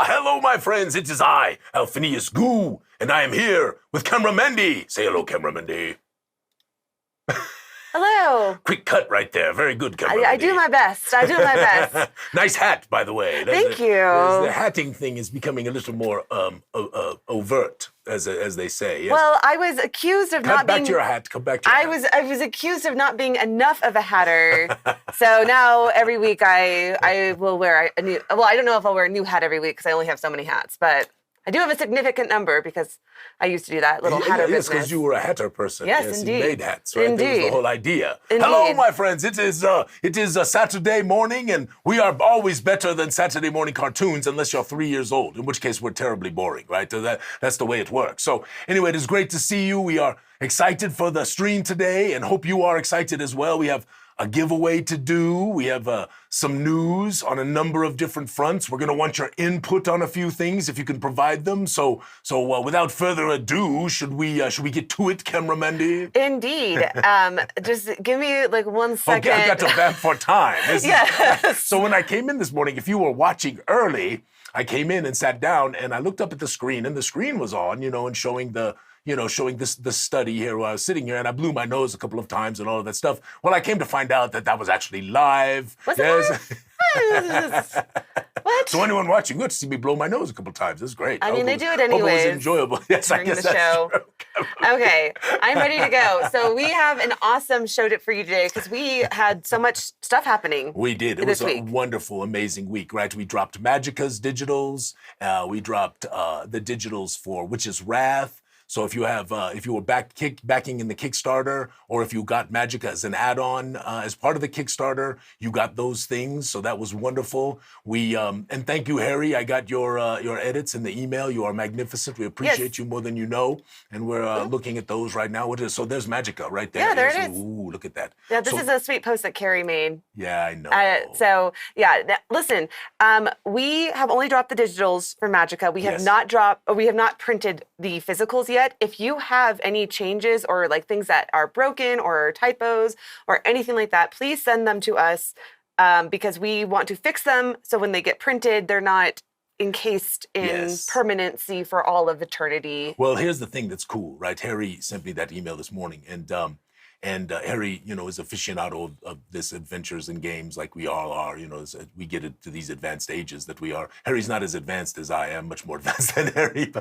hello, my friends. It is I, Alphinius Goo, and I am here with Camera Mandy. Say hello, Camera Mandy. Hello. Quick cut right there. Very good, Camera I do my best. I do my best. Nice hat, by the way. Thank you. The hatting thing is becoming a little more overt, as they say. Yes. Well, I was accused of not being... Come back to your hat. Come back to your hat. I was accused of not being enough of a hatter. So now every week I will wear a new... Well, I don't know if I'll wear a new hat every week because I only have so many hats, but I do have a significant number because I used to do that little hatter business. Yes, because you were a hatter person. Yes, indeed. You made hats, right? Indeed. That was the whole idea. Indeed. Hello, my friends. It is a Saturday morning, and we are always better than Saturday morning cartoons unless you're 3 years old, in which case we're terribly boring, right? That's the way it works. So anyway, it is great to see you. We are excited for the stream today and hope you are excited as well. We have a giveaway to do. We have some news on a number of different fronts. We're going to want your input on a few things if you can provide them. So without further ado, should we get to it, Camera Mandy? Indeed. Just give me like 1 second. Okay, I've got to vamp for time. Yes. So when I came in this morning, if you were watching early, I came in and sat down and I looked up at the screen and the screen was on, and showing this study here while I was sitting here, and I blew my nose a couple of times and all of that stuff. Well, I came to find out that was actually live. Was it live? What? So anyone watching, good to see me blow my nose a couple of times. This is great. I mean, they do it Hope anyways. it was enjoyable. Yes, I guess the show. That's true. Okay, I'm ready to go. So we have an awesome show for you today because we had so much stuff happening. We did. It was a wonderful, amazing week, right? We dropped Magica's digitals. We dropped the digitals for Witch's Wrath. So if you were backing in the Kickstarter, or if you got Magica as an add-on as part of the Kickstarter, you got those things. So that was wonderful. We and thank you, Harry. I got your edits in the email. You are magnificent. We appreciate you more than you know. And we're looking at those right now. So there's Magica right there. Yeah, there it is. Ooh, look at that. Yeah, this is a sweet post that Carrie made. Yeah, I know. So yeah, listen. We have only dropped the digitals for Magica. We have not printed the physicals yet. If you have any changes or like things that are broken or typos or anything like that, please send them to us because we want to fix them so when they get printed, they're not encased in permanency for all of eternity. Well, here's the thing that's cool, right? Harry sent me that email this morning, and Harry, is aficionado of this adventures and games like we all are. We get to these advanced ages that we are. Harry's not as advanced as I am, much more advanced than Harry,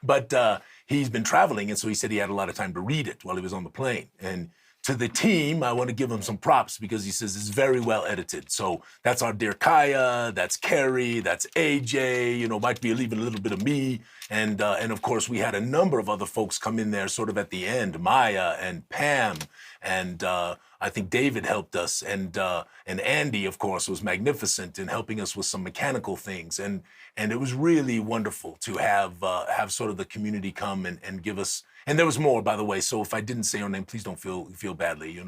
but he's been traveling, and so he said he had a lot of time to read it while he was on the plane. And to the team, I want to give him some props because he says it's very well edited. So that's our dear Kaya, that's Carrie, that's AJ, might be even a little bit of me. And of course, we had a number of other folks come in there sort of at the end, Maya and Pam, and I think David helped us, and Andy, of course, was magnificent in helping us with some mechanical things. And it was really wonderful to have sort of the community come and give us. And there was more, by the way. So if I didn't say your name, please don't feel badly.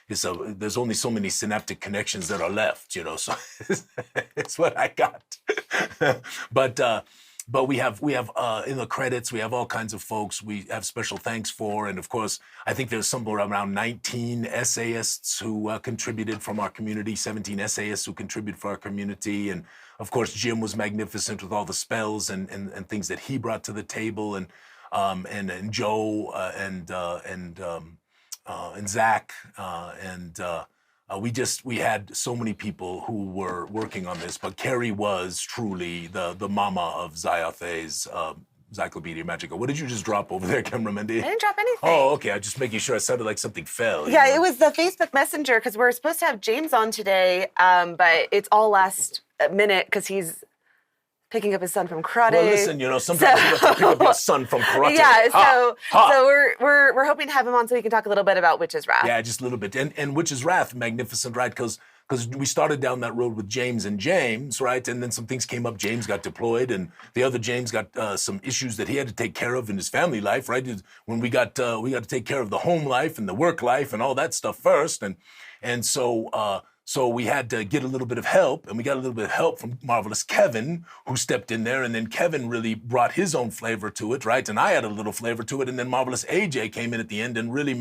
There's only so many synaptic connections that are left. So it's what I got. But we have in the credits, we have all kinds of folks we have special thanks for. And of course, I think there's somewhere around 19 essayists who contributed from our community, 17 essayists who contributed for our community. And of course, Jim was magnificent with all the spells and things that he brought to the table. And Joe and Zach we had so many people who were working on this, but Carrie was truly the mama of Zyathé's Encyclopedia Magica. What did you just drop over there, Camera Mandy? I didn't drop anything. Oh, okay. I'm just making sure. It sounded like something fell. Yeah, it was the Facebook Messenger because we're supposed to have James on today, but it's all last minute because he's picking up his son from karate. Well, listen, sometimes you have to pick up your son from karate. Yeah, so we're hoping to have him on so he can talk a little bit about Witch's Wrath. Yeah, just a little bit. And Witch's Wrath, magnificent, right? Because we started down that road with James, right? And then some things came up. James got deployed, and the other James got some issues that he had to take care of in his family life, right? When we got to take care of the home life and the work life and all that stuff first, and so we had to get a little bit of help, and we got a little bit of help from Marvelous Kevin, who stepped in there, and then Kevin really brought his own flavor to it, right? And I had a little flavor to it, and then Marvelous AJ came in at the end and really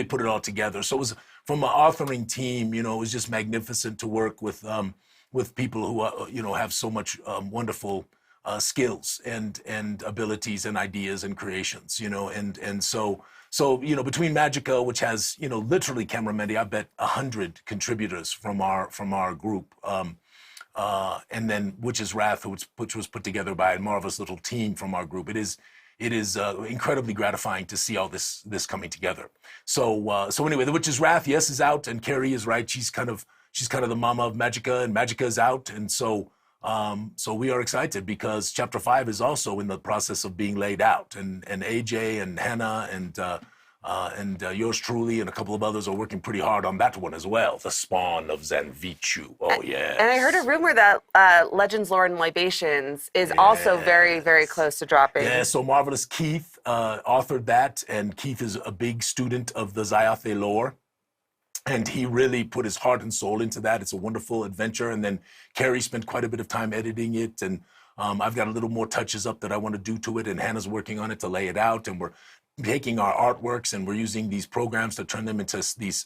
put it all together. So it was, from an authoring team, it was just magnificent to work with people who, have so much wonderful skills and abilities and ideas and creations, and so between Magica, which has literally Cameramendi, I bet 100 contributors from our group, and then which is Wrath, which was put together by a marvelous little team from our group. It is incredibly gratifying to see all this coming together. So anyway, the Witch's Wrath, yes, is out, and Carrie is right. She's kind of the mama of Magica, and Magica is out, and so we are excited because Chapter 5 is also in the process of being laid out, and AJ and Hannah and yours truly and a couple of others are working pretty hard on that one as well. The Spawn of Zyanthuus. Oh, yeah. And I heard a rumor that Legends, Lore, and Libations is also very, very close to dropping. Yeah, so Marvelous Keith authored that, and Keith is a big student of the Zyathé lore. And he really put his heart and soul into that. It's a wonderful adventure. And then Carrie spent quite a bit of time editing it. And I've got a little more touches up that I want to do to it. And Hannah's working on it to lay it out. And we're taking our artworks and we're using these programs to turn them into this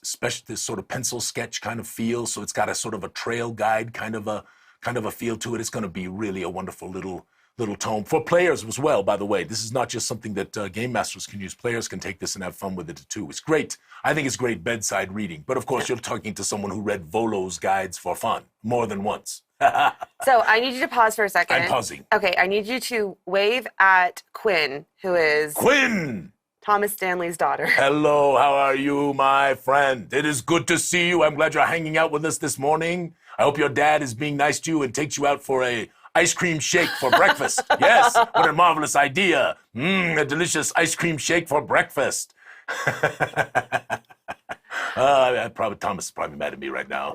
sort of pencil sketch kind of feel. So it's got a sort of a trail guide kind of a feel to it. It's going to be really a wonderful little tome for players as well. By the way, this is not just something that game masters can use. Players can take this and have fun with it too. It's great. I think it's great bedside reading. But of course, you're talking to someone who read Volo's guides for fun more than once. So I need you to pause for a second. I'm pausing. Okay, I need you to wave at Quinn, who is Quinn, Thomas Stanley's daughter. Hello, how are you, my friend? It is good to see you. I'm glad you're hanging out with us this morning. I hope your dad is being nice to you and takes you out for a ice cream shake for breakfast. Yes, what a marvelous idea. A delicious ice cream shake for breakfast. Thomas is probably mad at me right now.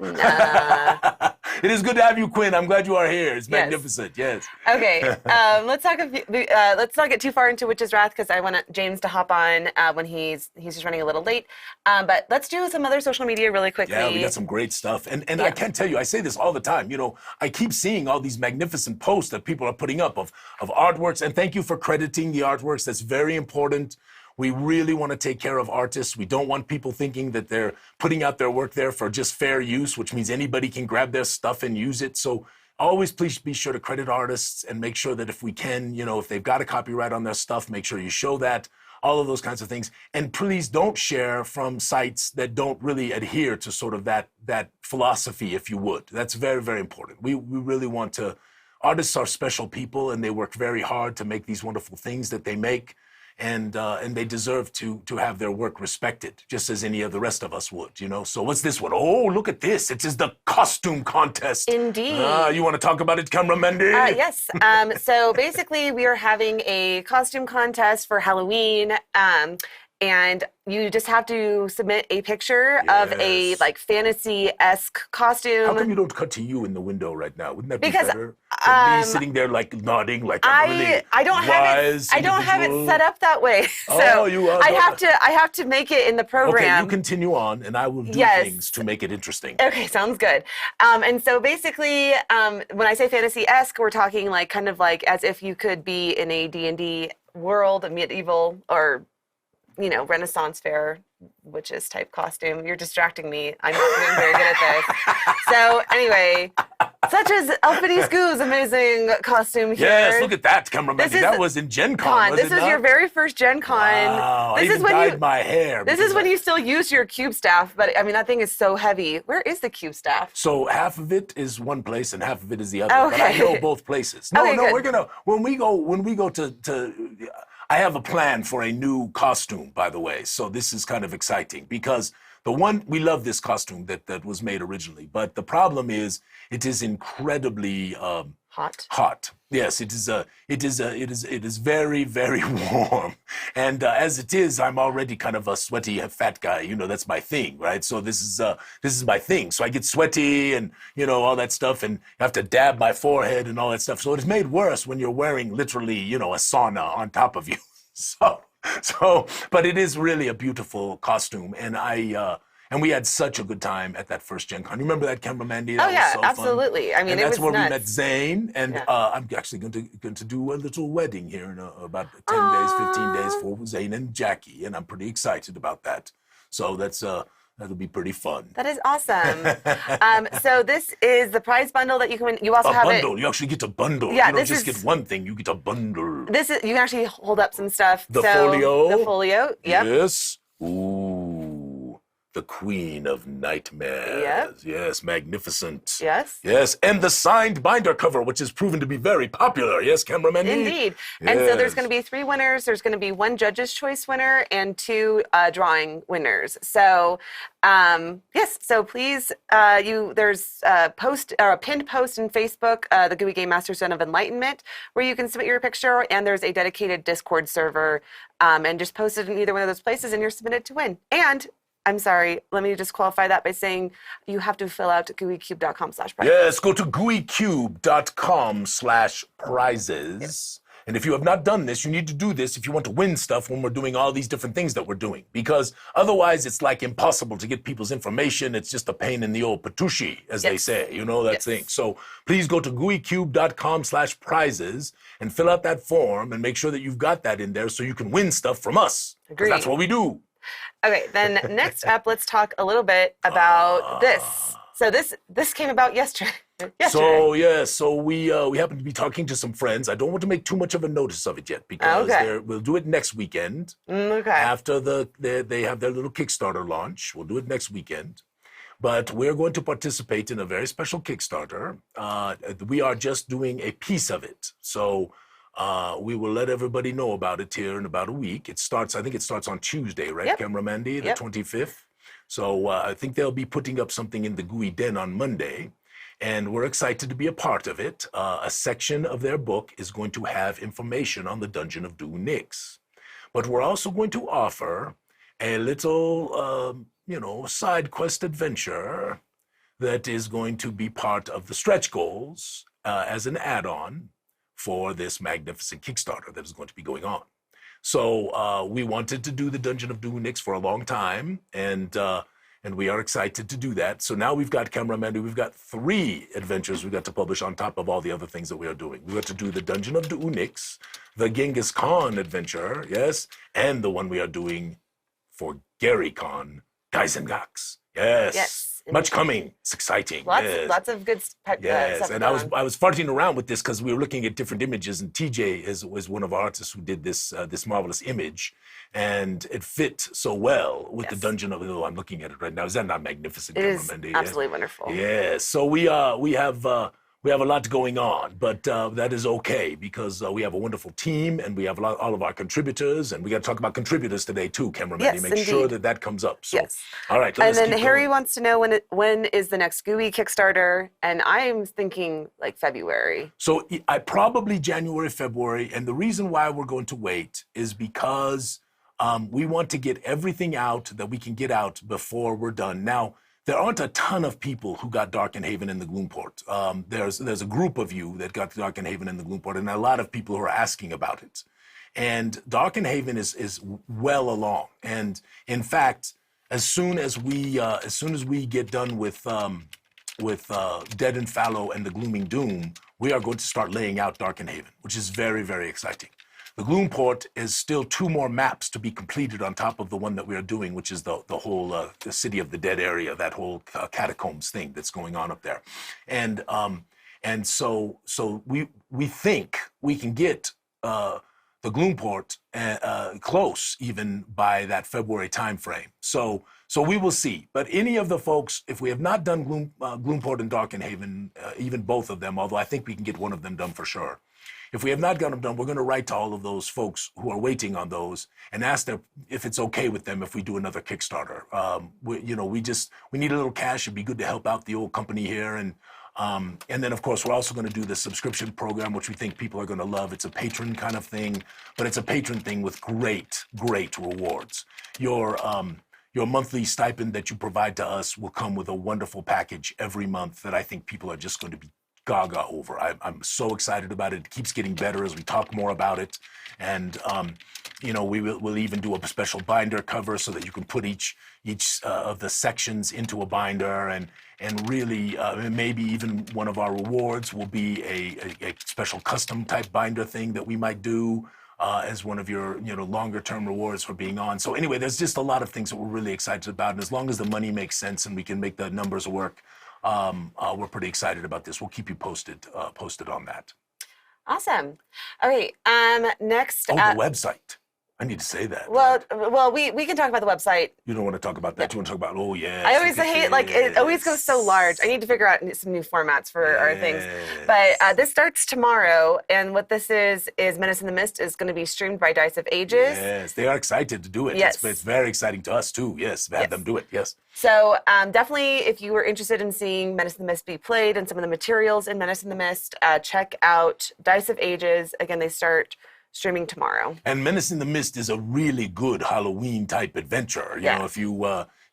It is good to have you, Quinn. I'm glad you are here. It's magnificent. Yes. Okay. Let's not get too far into Witch's Wrath because I want James to hop on when he's just running a little late. But let's do some other social media really quickly. Yeah, we got some great stuff. And I can't tell you, I say this all the time. I keep seeing all these magnificent posts that people are putting up of artworks. And thank you for crediting the artworks. That's very important. We really want to take care of artists. We don't want people thinking that they're putting out their work there for just fair use, which means anybody can grab their stuff and use it. So always please be sure to credit artists and make sure that if we can, if they've got a copyright on their stuff, make sure you show that, all of those kinds of things. And please don't share from sites that don't really adhere to sort of that philosophy, if you would. That's very, very important. We really want to, artists are special people and they work very hard to make these wonderful things that they make. And they deserve to have their work respected, just as any of the rest of us would, So what's this one? Oh, look at this. It is the costume contest. Indeed. You want to talk about it, Cameramendi? Yes. So basically, we are having a costume contest for Halloween. And you just have to submit a picture of a fantasy-esque costume. How come you don't cut to you in the window right now? Wouldn't that be better? Than me sitting there nodding like I'm really I don't have it set up that way. So I have to make it in the program. Okay, you continue on, and I will do things to make it interesting. Okay, sounds good. And so basically, when I say fantasy-esque, we're talking kind of as if you could be in a D&D world, a medieval or Renaissance fair witches type costume. You're distracting me. I'm not doing very good at this. So anyway, such as Alphinius Goo's amazing costume here. Yes, look at that, Cameramendi. That was in Gen Con. This was your very first Gen Con. Wow, I even dyed my hair. This is when you still use your cube staff, but I mean that thing is so heavy. Where is the cube staff? So half of it is one place and half of it is the other. Okay. But I know both places. No, good. We're gonna when we go to I have a plan for a new costume, by the way. So this is kind of exciting because we love this costume that was made originally, but the problem is it is incredibly hot. Yes, it is very, very warm. And as it is, I'm already kind of a sweaty fat guy. That's my thing, right? So this is my thing. So I get sweaty and, all that stuff, and I have to dab my forehead and all that stuff. So it's made worse when you're wearing literally, a sauna on top of you. But it is really a beautiful costume. And and we had such a good time at that first Gen Con. You remember that, Cameramendi? Oh yeah, absolutely. Fun. I mean, and that's where nuts. we met Zane, and I'm actually going to do a little wedding here in about 10 days, 15 days for Zane and Jackie, and I'm pretty excited about that. So that's That'll be pretty fun. That is awesome. So this is the prize bundle that you can win. You also have bundle. You actually get a bundle. Yeah, you don't just get one thing. You get a bundle. This is, you can actually hold up some stuff. The folio. The folio. Yep. Yes. Ooh. The Queen of Nightmares. Yep. Yes, magnificent. Yes. Yes, and the signed binder cover, which has proven to be very popular. Yes, cameraman. Indeed. Yes. And so there's going to be 3 winners. There's going to be 1 judge's choice winner and 2 drawing winners. So, yes. So please, there's a post or a pinned post in Facebook, the Gooey Game Master Zone of Enlightenment, where you can submit your picture, and there's a dedicated Discord server, and just post it in either one of those places, and you're submitted to win. And I'm sorry, let me just qualify that by saying you have to fill out gooeycube.com/prizes. Yes, go to gooeycube.com/prizes. Yes. And if you have not done this, you need to do this if you want to win stuff when we're doing all these different things that we're doing. Because otherwise it's like impossible to get people's information. It's just a pain in the old patushi, as they say, that thing. So please go to gooeycube.com/prizes and fill out that form and make sure that you've got that in there so you can win stuff from us. Because that's what we do. Okay, then next up, let's talk a little bit about this. So this came about yesterday. So we happen to be talking to some friends. I don't want to make too much of a notice of it yet because we'll do it next weekend. Okay. After they have their little Kickstarter launch, we'll do it next weekend. But we're going to participate in a very special Kickstarter. We are just doing a piece of it. So we will let everybody know about it here in about a week. I think it starts on Tuesday, right, yep. Cameramandy, the 25th? So I think they'll be putting up something in the Gooey Den on Monday, and we're excited to be a part of it. A section of their book is going to have information on the Dungeon of Doo Nix. But we're also going to offer a little, side quest adventure that is going to be part of the stretch goals as an add-on for this magnificent Kickstarter that is going to be going on. So we wanted to do the Dungeon of Doo Nix for a long time, and we are excited to do that. So now we've got Cameraman, we've got 3 adventures we've got to publish on top of all the other things that we are doing. We got to do the Dungeon of Doo Nix, the Genghis Khan adventure, yes, and the one we are doing for Gary Khan, Geisengax. Yes. Much coming. It's exciting. Lots of good stuff. Yes, and I was farting around with this because we were looking at different images, and TJ was one of our artists who did this marvelous image, and it fit so well with the Dungeon of. Oh, I'm looking at it right now. Is that not magnificent? It is absolutely wonderful. Yes. So we have a lot going on, but that is okay because we have a wonderful team and we have all of our contributors, and we got to talk about contributors today too, cameraman. Yes, make sure that comes up. So, all right. And then Harry wants to know when is the next Gooey Kickstarter, and I'm thinking like February. So I probably January, February, and the reason why we're going to wait is because we want to get everything out that we can get out before we're done. Now, there aren't a ton of people who got Darkenhaven in the Gloomport. There's a group of you that got Darkenhaven in the Gloomport, and a lot of people who are asking about it. And Darkenhaven is well along. And in fact, as soon as we get done with Dead and Fallow and the Glooming Doom, we are going to start laying out Darkenhaven, which is very, very exciting. The Gloomport is still 2 more maps to be completed on top of the one that we are doing, which is the whole the City of the Dead area, that whole catacombs thing that's going on up there, and so we think we can get the Gloomport close even by that February timeframe. So we will see. But any of the folks, if we have not done Gloomport and Darkenhaven, even both of them, although I think we can get one of them done for sure. If we have not got them done, we're going to write to all of those folks who are waiting on those and ask them if it's okay with them if we do another Kickstarter. We need a little cash. It'd be good to help out the old company here. And then, of course, we're also going to do the subscription program, which we think people are going to love. It's a patron kind of thing, but it's a patron thing with great, great rewards. Your monthly stipend that you provide to us will come with a wonderful package every month that I think people are just going to be gaga over. I'm so excited about it. It keeps getting better as we talk more about it. And, we'll even do a special binder cover so that you can put each of the sections into a binder. And really, maybe even one of our rewards will be a special custom type binder thing that we might do. as one of your longer term rewards for being on. So anyway, there's just a lot of things that we're really excited about, and as long as the money makes sense and we can make the numbers work, we're pretty excited about this. We'll keep you posted on that. Awesome. All right. Next. The website. I need to say that. Well, we can talk about the website. You don't want to talk about that. You want to talk about, I always hate, like, it always goes so large. I need to figure out some new formats for our things. But this starts tomorrow, and what this is Menace in the Mist is going to be streamed by Dice of Ages. Yes, they are excited to do it. Yes. It's very exciting to us, too. Yes, have them do it, yes. So definitely, if you were interested in seeing Menace in the Mist be played and some of the materials in Menace in the Mist, check out Dice of Ages. Again, they start streaming tomorrow. And Menace in the Mist is a really good Halloween type adventure. You know, if you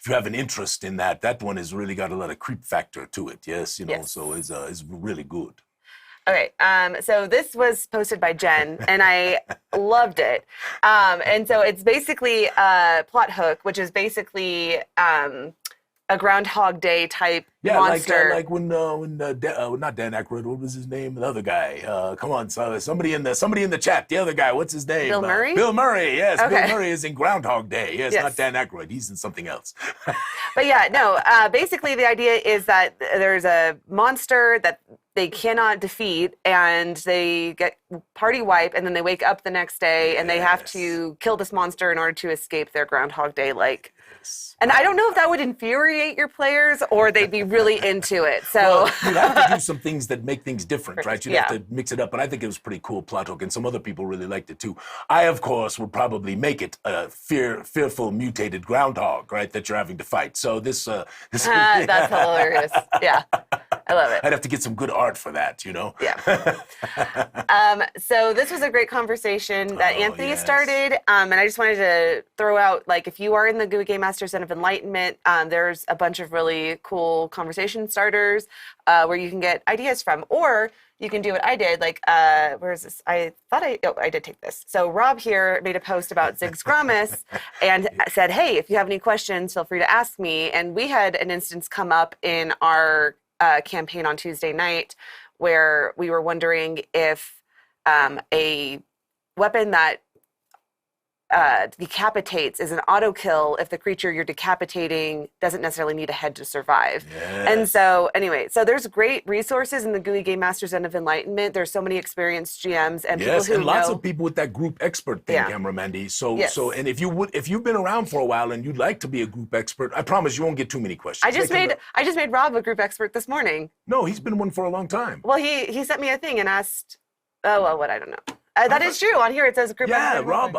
have an interest in that one has really got a lot of creep factor to it. Yes, so it's really good. Okay, so this was posted by Jen, and I loved it. And so it's basically a plot hook, which is basically a Groundhog Day type monster. Like when not Dan Aykroyd, what was his name? The other guy. Come on, somebody in the chat. The other guy, what's his name? Bill Murray. Bill Murray. Yes, okay. Bill Murray is in Groundhog Day. Yes, not Dan Aykroyd. He's in something else. But yeah, no. Basically, the idea is that there's a monster that they cannot defeat, and they get party wipe, and then they wake up the next day, and they have to kill this monster in order to escape their Groundhog Day And I don't know if that would infuriate your players or they'd be really into it. So well, you'd have to do some things that make things different, right? You'd have to mix it up. But I think it was a pretty cool plot hook, and some other people really liked it too. I, of course, would probably make it a fearful mutated groundhog, right, that you're having to fight. So this that's hilarious. Yeah, I love it. I'd have to get some good art for that, Yeah. So this was a great conversation that Anthony started, and I just wanted to throw out, like, if you are in the Gooey Game Master Center of Enlightenment, there's a bunch of really cool conversation starters where you can get ideas from, or you can do what I did. Like, where is this? I did take this. So Rob here made a post about Ziggs Grummus and said, hey, if you have any questions, feel free to ask me. And we had an instance come up in our campaign on Tuesday night where we were wondering if a weapon that decapitates is an auto kill if the creature you're decapitating doesn't necessarily need a head to survive. Yes. And so anyway, so there's great resources in the Gooey Game Masters End of Enlightenment. There's so many experienced GMs and people who and lots of people with that group expert thing, Camera Mandy. So and if you've been around for a while and you'd like to be a group expert, I promise you won't get too many questions. I just made Rob a group expert this morning. No, he's been one for a long time. Well, he sent me a thing and asked, I don't know. That is true. On here it says group. Yeah, Rob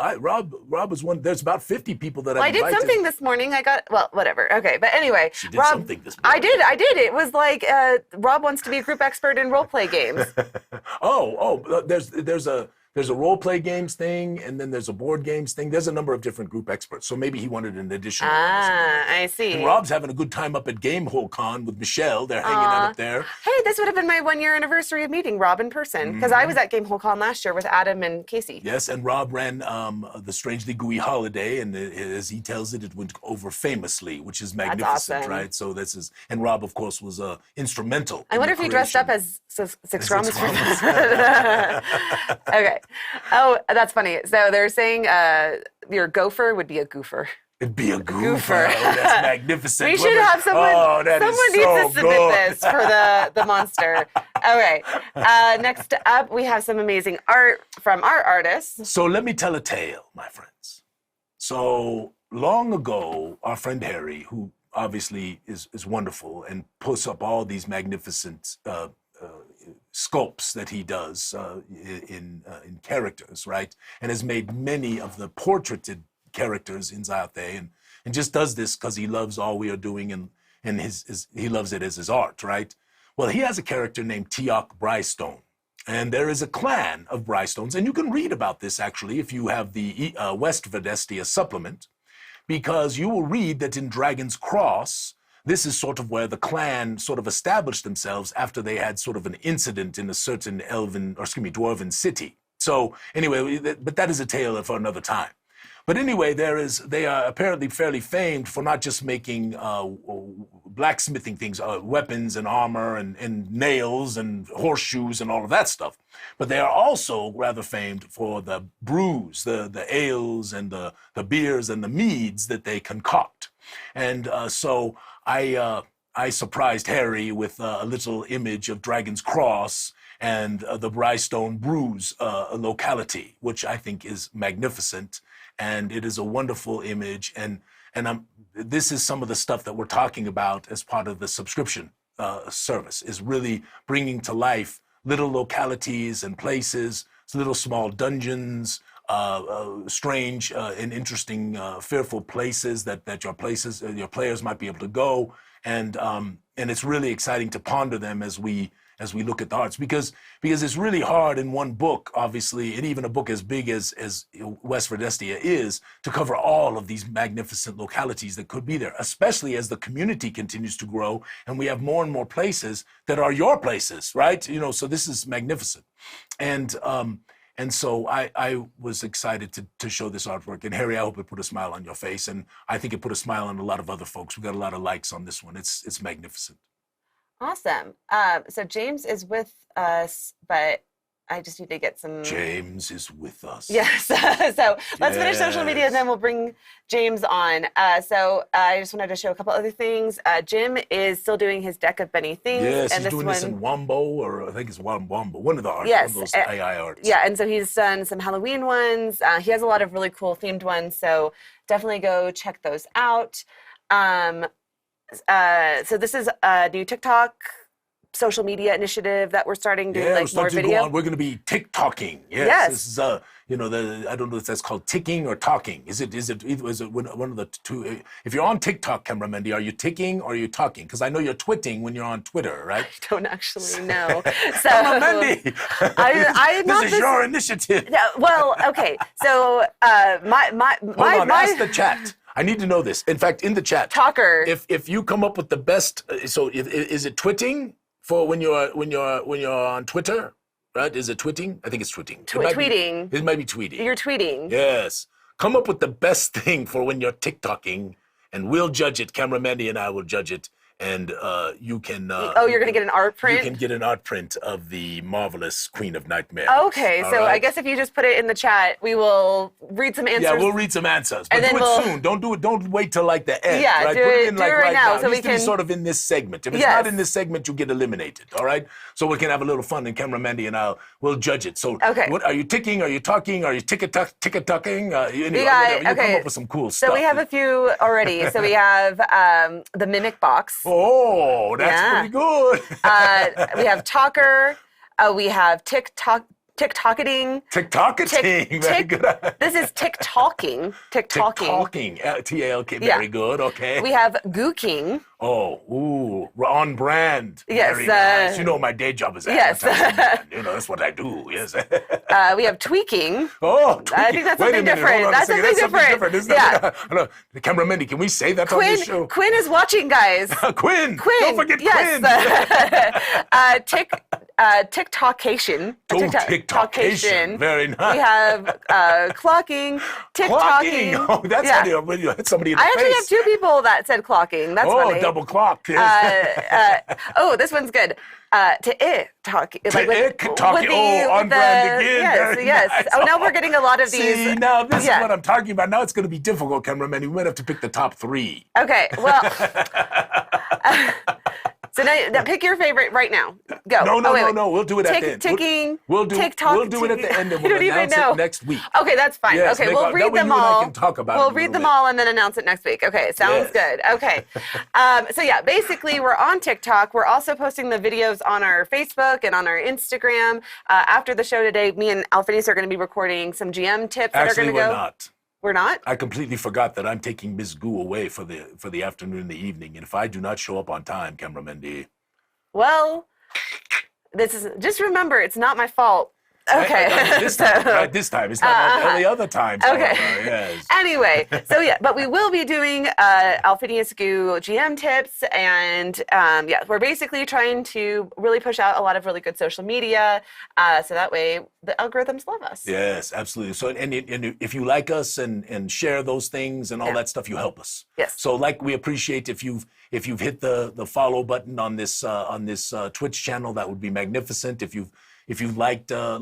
was one. There's about 50 people that I invited. I did something this morning. Whatever. Okay, but anyway, she did something this morning. I did. It was like Rob wants to be a group expert in role play games. There's a role play games thing, and then there's a board games thing. There's a number of different group experts. So maybe he wanted an additional one. I see. And Rob's having a good time up at Gamehole Con with Michelle. They're hanging out up there. Hey, this would have been my 1-year anniversary of meeting Rob in person, because I was at Gamehole Con last year with Adam and Casey. Yes, and Rob ran the Strangely Gooey Holiday, and as he tells it, it went over famously, which is magnificent, awesome. Right? So and Rob, of course, was instrumental. I wonder if he dressed up as Ziggs Grummus for this. Okay. Oh, that's funny. So they're saying your gopher would be a goofer. It'd be a goofer. Oh, that's magnificent. We should have someone. Someone needs to submit this for the monster. Okay. Next up, we have some amazing art from our artists. So let me tell a tale, my friends. So long ago, our friend Harry, who obviously is wonderful and puts up all these magnificent sculpts that he does in characters, right? And has made many of the portraited characters in Zyathé, and just does this because he loves all we are doing, and he loves it as his art, right? Well, he has a character named Teok Brystone, and there is a clan of Brystones, and you can read about this actually if you have the West Vedestia supplement, because you will read that in Dragon's Cross, this is sort of where the clan sort of established themselves after they had sort of an incident in a certain dwarven city. So anyway, but that is a tale for another time. But anyway, they are apparently fairly famed for not just making blacksmithing things, weapons and armor and nails and horseshoes and all of that stuff. But they are also rather famed for the brews, the ales and the beers and the meads that they concoct. And so I surprised Harry with a little image of Dragon's Cross and the Brystone Brews locality, which I think is magnificent. And it is a wonderful image. And this is some of the stuff that we're talking about as part of the subscription service, is really bringing to life little localities and places, little small dungeons, strange and interesting, fearful places that your players might be able to go. And it's really exciting to ponder them as we look at the arts, because it's really hard in one book, obviously, and even a book as big as West Verdestia is, to cover all of these magnificent localities that could be there, especially as the community continues to grow and we have more and more places that are your places, right? So this is magnificent. And so I was excited to show this artwork. And Harry, I hope it put a smile on your face. And I think it put a smile on a lot of other folks. We got a lot of likes on this one. It's magnificent. Awesome. So James is with us, but I just need to get some... James is with us. Yes. So let's finish social media and then we'll bring James on. So I just wanted to show a couple other things. Jim is still doing his deck of Benny Things. Yes, and he's doing this in Wombo, or I think it's Wombo, one of the arts, yes, one of those AI arts. Yeah, and so he's done some Halloween ones. He has a lot of really cool themed ones, so definitely go check those out. So this is a new TikTok social media initiative that we're starting doing more video. We're going to be TikToking. Yes. This is I don't know if that's called ticking or talking. Is it one of the two? If you're on TikTok, Cameramendi, are you ticking or are you talking? Because I know you're twitting when you're on Twitter, right? I don't actually know. So Cameramendi, this is your initiative. Yeah, well, okay. So ask the chat. I need to know this. In fact, in the chat, Talker. If you come up with the best, is it twitting for when you're on Twitter, right? Is it twitting? I think it's twitting. Tweeting. It might be tweeting. You're tweeting. Yes. Come up with the best thing for when you're TikToking, and we'll judge it. Cameramendi and I will judge it. And you can... you're going to get an art print? You can get an art print of the marvelous Queen of Nightmares. Okay, so right? I guess if you just put it in the chat, we will read some answers. Yeah, we'll read some answers. But do it soon. Don't wait till like the end. Yeah, right? do it right now. So it needs to be sort of in this segment. If it's not in this segment, you get eliminated, all right? So we can have a little fun, and Cameramendi and we'll judge it. So what are you ticking? Are you talking? Are you tick-a-tucking? Anyway, you come up with some cool stuff. So we have a few already. So we have the Mimic Box. Oh, that's pretty good. We have Talker. We have TikToking. TikToking. Very good. This is TikToking. TikToking. T-A-L-K. Very good. Okay. We have Goo King. Oh, on brand. Yes. Very nice. You know, my day job is advertising. That's what I do. Yes. We have Tweaking. Oh, tweaking. I think that's something different. That's something different. Isn't it? The Cameramendi, can we say that on this show? Quinn is watching, guys. Quinn. Don't forget Quinn. TikTokation. TikTokation. Very nice. We have clocking, TikToking. Oh, that's somebody in the I actually have two people that said clocking. That's funny. Double clock. This one's good. Talking. Talking. On brand again. Yes. Nice. Oh, now we're getting a lot of these. See, now this is what I'm talking about. Now it's going to be difficult, Cameraman. We might have to pick the top 3. Okay, well. So now pick your favorite right now. Go. No. We'll do it at the end. Ticking. We'll do it at the end, and we'll announce it next week. Okay, that's fine. Yes, okay, we'll read them all. I can talk about we'll read them all and then announce it next week. Okay, sounds good. Okay. So yeah, basically we're on TikTok. We're also posting the videos on our Facebook and on our Instagram. After the show today, me and Alphinius are going to be recording some GM tips that are going to go. Actually, we're not. We're not? I completely forgot that I'm taking Ms. Goo away for the afternoon and the evening. And if I do not show up on time, Cameramendi. Well, just remember, it's not my fault. Okay. This time, right? This time. It's not all the other times. Okay. Yes. Anyway, so yeah, but we will be doing Alphinius Goo GM tips, and we're basically trying to really push out a lot of really good social media, so that way the algorithms love us. Yes, absolutely. So, and if you like us and share those things and all that stuff, you help us. Yes. So, like, we appreciate if you've hit the follow button on this Twitch channel, that would be magnificent. If you've liked our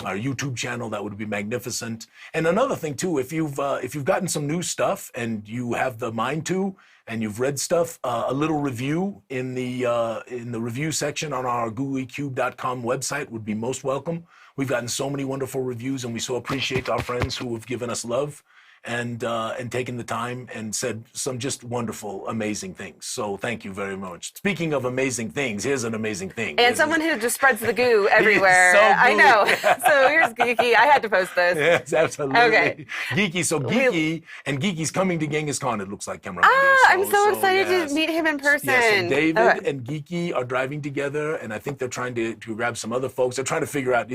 YouTube channel, that would be magnificent. And another thing too, if you've gotten some new stuff and you have the mind to, and you've read stuff, a little review in the review section on our gooeycube.com website would be most welcome. We've gotten so many wonderful reviews, and we so appreciate our friends who have given us love and taken the time and said some just wonderful, amazing things. So thank you very much. Speaking of amazing things, here's an amazing thing. And someone who just spreads the goo everywhere. So I know. So here's Geeky. I had to post this. Yes, absolutely. Okay. Geeky. So Geeky's coming to Genghis Khan, it looks like, cameraman. I'm so excited to meet him in person. Yes, so David and Geeky are driving together, and I think they're trying to grab some other folks. They're trying to figure out,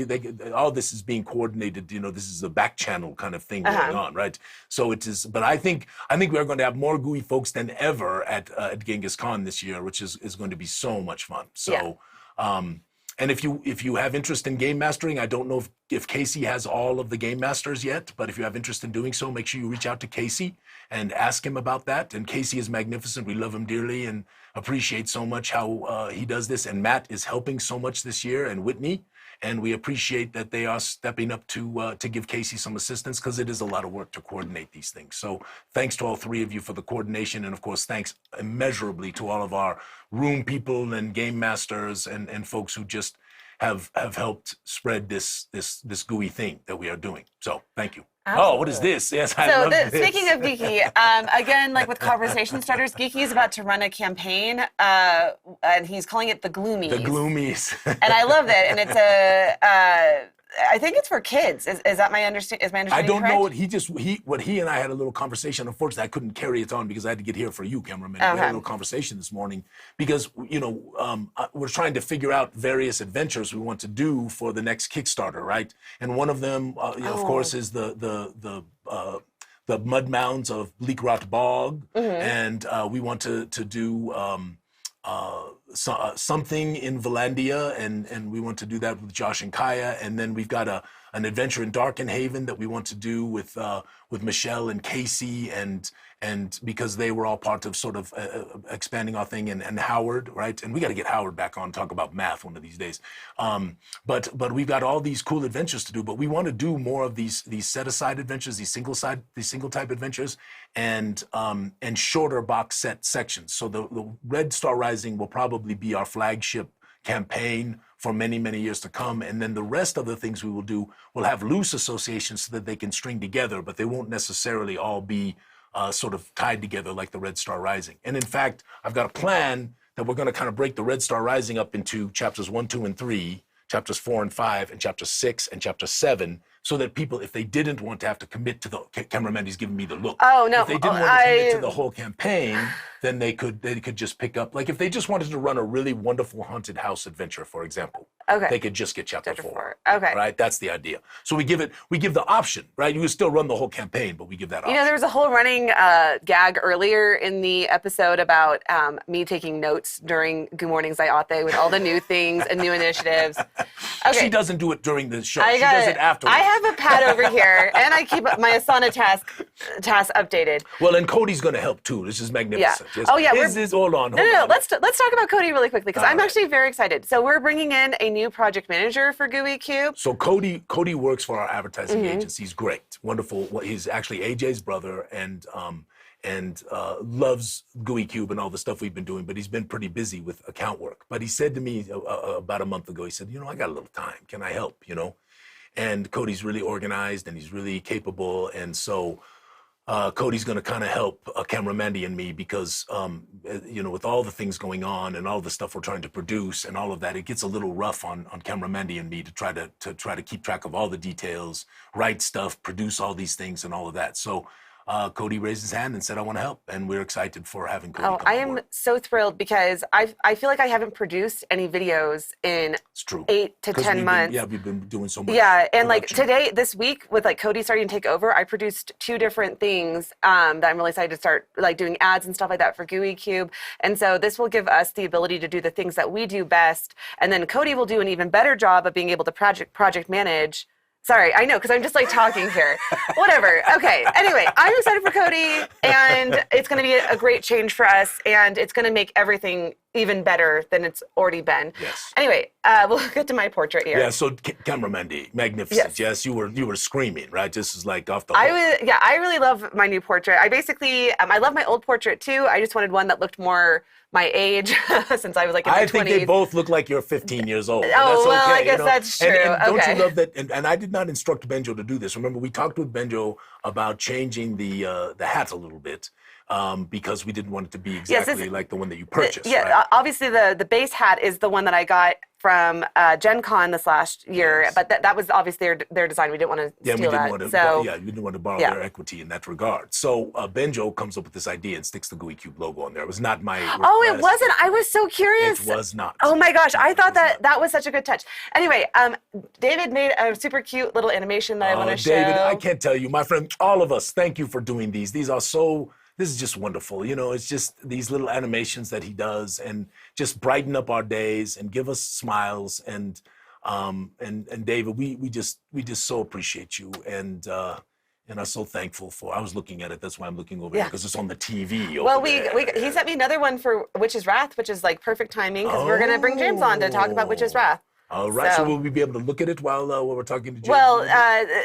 all this is being coordinated. This is a back channel kind of thing going on, right? So it is, but I think we're going to have more gooey folks than ever at Genghis Khan this year, which is going to be so much fun. So, and if you have interest in game mastering, I don't know if Casey has all of the game masters yet, but if you have interest in doing so, make sure you reach out to Casey and ask him about that. And Casey is magnificent. We love him dearly and appreciate so much how he does this. And Matt is helping so much this year, and Whitney. And we appreciate that they are stepping up to give Casey some assistance, because it is a lot of work to coordinate these things. So thanks to all three of you for the coordination. And of course, thanks immeasurably to all of our room people and game masters and folks who just have helped spread this gooey thing that we are doing. So thank you. Absolutely. Oh, what is this? Yes, I love this. Speaking of Geeky, again, like with conversation starters, Geeky is about to run a campaign, and he's calling it the Gloomies. The Gloomies. And I love that. And it's I think it's for kids. Is that my understanding? Is my understanding I don't correct? know what he and I had a little conversation. Unfortunately, I couldn't carry it on because I had to get here for you, cameraman. We had a little conversation this morning because we're trying to figure out various adventures we want to do for the next Kickstarter, right? And one of them, of course, is the mud mounds of Bleak Rot Bog, and we want to do. Something in Valandia, and we want to do that with Josh and Kaya, and then we've got an adventure in Darkenhaven that we want to do with Michelle and Casey, and because they were all part of sort of expanding our thing, and Howard, right? And we got to get Howard back on, talk about math one of these days. But we've got all these cool adventures to do, but we want to do more of these set aside adventures, these single type adventures, and shorter box set sections. So the Red Star Rising will probably be our flagship campaign for many, many years to come. And then the rest of the things we will do will have loose associations so that they can string together, but they won't necessarily all be sort of tied together like the Red Star Rising. And in fact, I've got a plan that we're going to kind of break the Red Star Rising up into chapters 1, 2, and 3, chapters 4 and 5, and chapter 6 and chapter 7, so that people, if they didn't want to have to commit to the cameraman, he's giving me the look. Oh no! If they didn't want to commit to the whole campaign, then they could just pick up. Like if they just wanted to run a really wonderful haunted house adventure, for example, they could just get chapter 4. Okay, right? That's the idea. So we give the option, right? You would still run the whole campaign, but we give that option. There was a whole running gag earlier in the episode about me taking notes during Goo Morning Zyathé with all the new things and new initiatives. Okay. She doesn't do it during the show. She does it afterwards. I have a pad over here, and I keep my Asana task updated. Well, and Cody's going to help too. This is magnificent. Yeah. Yes. Oh yeah. Hold on. No. Let's talk about Cody really quickly, because I'm actually very excited. So we're bringing in a new project manager for Gooey Cube. So Cody works for our advertising agency. He's great, wonderful. He's actually AJ's brother, and loves Gooey Cube and all the stuff we've been doing, but he's been pretty busy with account work. But he said to me about a month ago, he said, I got a little time. Can I help, And Cody's really organized and he's really capable. And so Cody's going to kind of help Cameramandy and me because, with all the things going on and all the stuff we're trying to produce and all of that, it gets a little rough on Cameramandy and me to try to keep track of all the details, write stuff, produce all these things and all of that. So Cody raised his hand and said, I want to help. And we're excited for having Cody come I am aboard. so thrilled because I feel like I haven't produced any videos in It's true. 8 to 10 months. We've been doing so much. Yeah, and like production. this week with like Cody starting to take over, I produced 2 different things that I'm really excited to start like doing ads and stuff like that for Gooey Cube. And so this will give us the ability to do the things that we do best. And then Cody will do an even better job of being able to project manage. Sorry, I know, because I'm just like talking here. Whatever. Okay. Anyway, I'm excited for Cody, and it's going to be a great change for us, and it's going to make everything even better than it's already been. Yes. Anyway, we'll get to my portrait here. Yeah. So cameraman D, magnificent. Yes, you were screaming, right? This is like off the hook. I really love my new portrait. I basically, I love my old portrait too. I just wanted one that looked more my age since I was like in my 20s. I think they both look like you're 15 years old. Oh, that's well, okay, I guess that's true. And don't okay. you love that? And I did not instruct Benjo to do this. Remember, we talked with Benjo about changing the hat a little bit because we didn't want it to be exactly like the one that you purchased. Right? Obviously the base hat is the one that I got from Gen Con this last year, but that was obviously their design. We didn't want to steal that. We didn't want to borrow their equity in that regard. So Benjo comes up with this idea and sticks the Gooey Cube logo on there. It was not my request. Oh, it wasn't? I was so curious. It was not. Oh my gosh, I thought that was such a good touch. Anyway, David made a super cute little animation that I want to show. David, I can't tell you, my friend, all of us, thank you for doing these. These are so... This is just wonderful. You know, it's just these little animations that he does and just brighten up our days and give us smiles. And David, we just so appreciate you and are so thankful for. I was looking at it. That's why I'm looking over here because it's on the TV. Well, he sent me another one for Witch's Wrath, which is like perfect timing because we're going to bring James on to talk about Witch's Wrath. All right, so will we be able to look at it while we're talking to James? Well,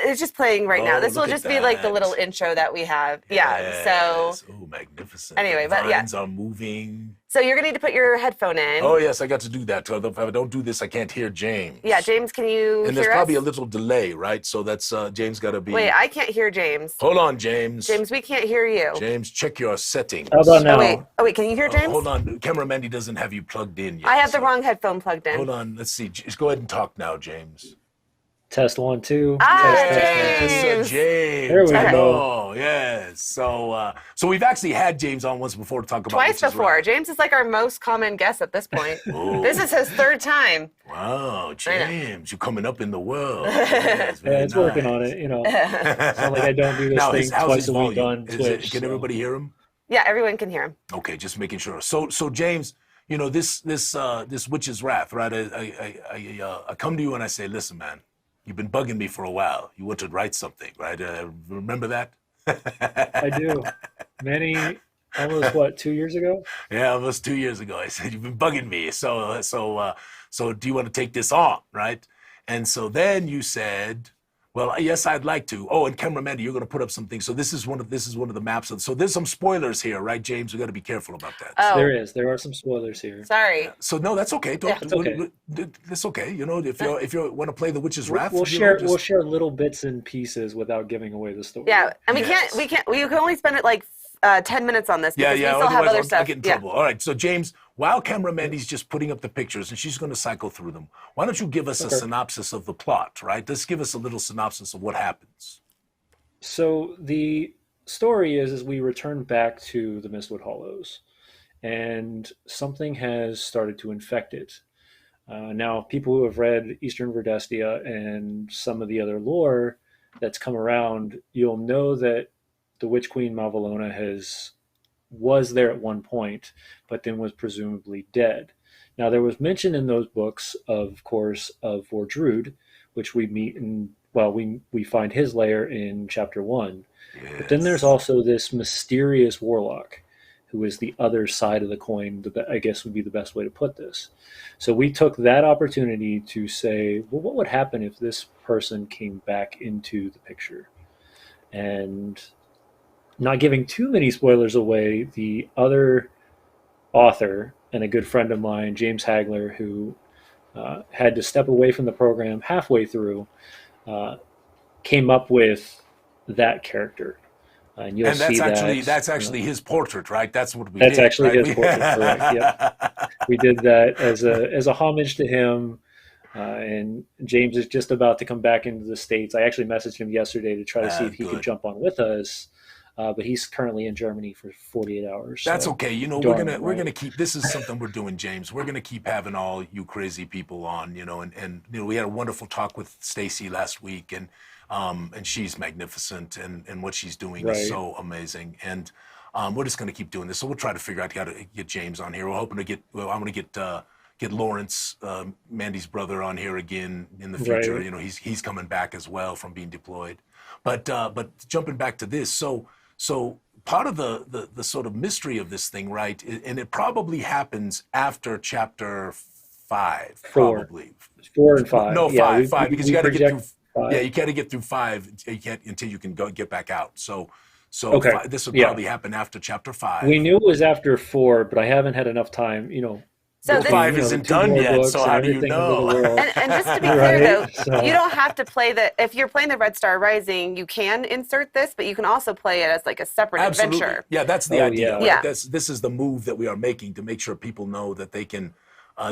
it's just playing right now. This will just be like the little intro that we have. Yes. Yeah, so. Oh, magnificent. Anyway, the vines are moving. So you're going to need to put your headphone in. Oh, yes, I got to do that. If I don't do this, I can't hear James. Yeah, James, can you hear us? And there's probably a little delay, right? So that's, James got to be... Wait, I can't hear James. Hold on, James. James, we can't hear you. James, check your settings. How about now? Oh, wait, can you hear James? Hold on. Camera Mandy doesn't have you plugged in yet. I have the wrong headphone plugged in. Hold on. Let's see. Just go ahead and talk now, James. Test 1, 2. James. James. There we go. Yes. So we've actually had James on once before to talk about Twice before. James is like our most common guest at this point. This is his 3rd time. Wow, James, you're coming up in the world. Yes, it's working on it. You know, it's not like I don't do this thing twice a week on Twitch. Can everybody hear him? Yeah, everyone can hear him. Okay, just making sure. So James, you know this Witch's Wrath, right? I come to you and I say, listen, man. You've been bugging me for a while. You want to write something, right? Remember that? I do. Almost 2 years ago? Yeah, almost 2 years ago. I said, you've been bugging me. So do you want to take this on, right? And so then you said, well, yes, I'd like to. Oh, and Camera Mandy, you're going to put up something. So this is one of the maps. So there's some spoilers here, right, James? We got to be careful about that. Oh. There are some spoilers here. Sorry. Yeah. So no, that's okay. It's okay. That's okay. You know, if you want to play the Witch's Wrath, we'll share little bits and pieces without giving away the story. Yeah, and we can only spend it like 10 minutes on this because we still have other stuff. I'll get in trouble. All right, so James, while Camera Mandy's just putting up the pictures and she's going to cycle through them, why don't you give us a synopsis of the plot, right? Just give us a little synopsis of what happens. So the story is we return back to the Mistwood Hollows, and something has started to infect it. Now, people who have read Eastern Verdestia and some of the other lore that's come around, you'll know that the Witch Queen Malvalona was there at one point, but then was presumably dead. Now, there was mention in those books, of course, of Vordrud, which we meet in, we find his lair in chapter 1. Yes. But then there's also this mysterious warlock who is the other side of the coin, I guess would be the best way to put this. So we took that opportunity to say, well, what would happen if this person came back into the picture? And not giving too many spoilers away, the other author and a good friend of mine, James Hagler, who had to step away from the program halfway through, came up with that character. And you'll see that's actually his portrait, right? That's what we That's did, actually right? his portrait, correct. Yep. We did that as a homage to him. And James is just about to come back into the States. I actually messaged him yesterday to try to see if he could jump on with us. but he's currently in Germany for 48 hours. That's so okay. You know, dormant, we're right? gonna keep, this is something we're doing, James. We're gonna keep having all you crazy people on, you know, and you know, we had a wonderful talk with Stacy last week, and she's magnificent, and what she's doing is Right. so amazing. And we're just gonna keep doing this. So we'll try to figure out how to get James on here. We're hoping to get, well, I'm gonna get Lawrence, Mandy's brother, on here again in the future. Right. You know, he's coming back as well from being deployed. But jumping back to this, so part of the sort of mystery of this thing, right? And it probably happens after chapter 5, Four. probably. 4 and 5. No, Yeah, five, because you got to get through. 5. Yeah, you got to get through 5. You can't until you can get back out. So Okay. this would Yeah. probably happen after chapter 5. We knew it was after 4, but I haven't had enough time, So Well, this, 5 you know, isn't the 2 done more yet, books so and how do you everything into know? the world. and just to be Right? clear, though, So- you don't have to play if you're playing the Red Star Rising, you can insert this, but you can also play it as like a separate Absolutely. adventure. Yeah, that's the Oh, idea. yeah. Right? Yeah. This is the move that we are making to make sure people know that they can,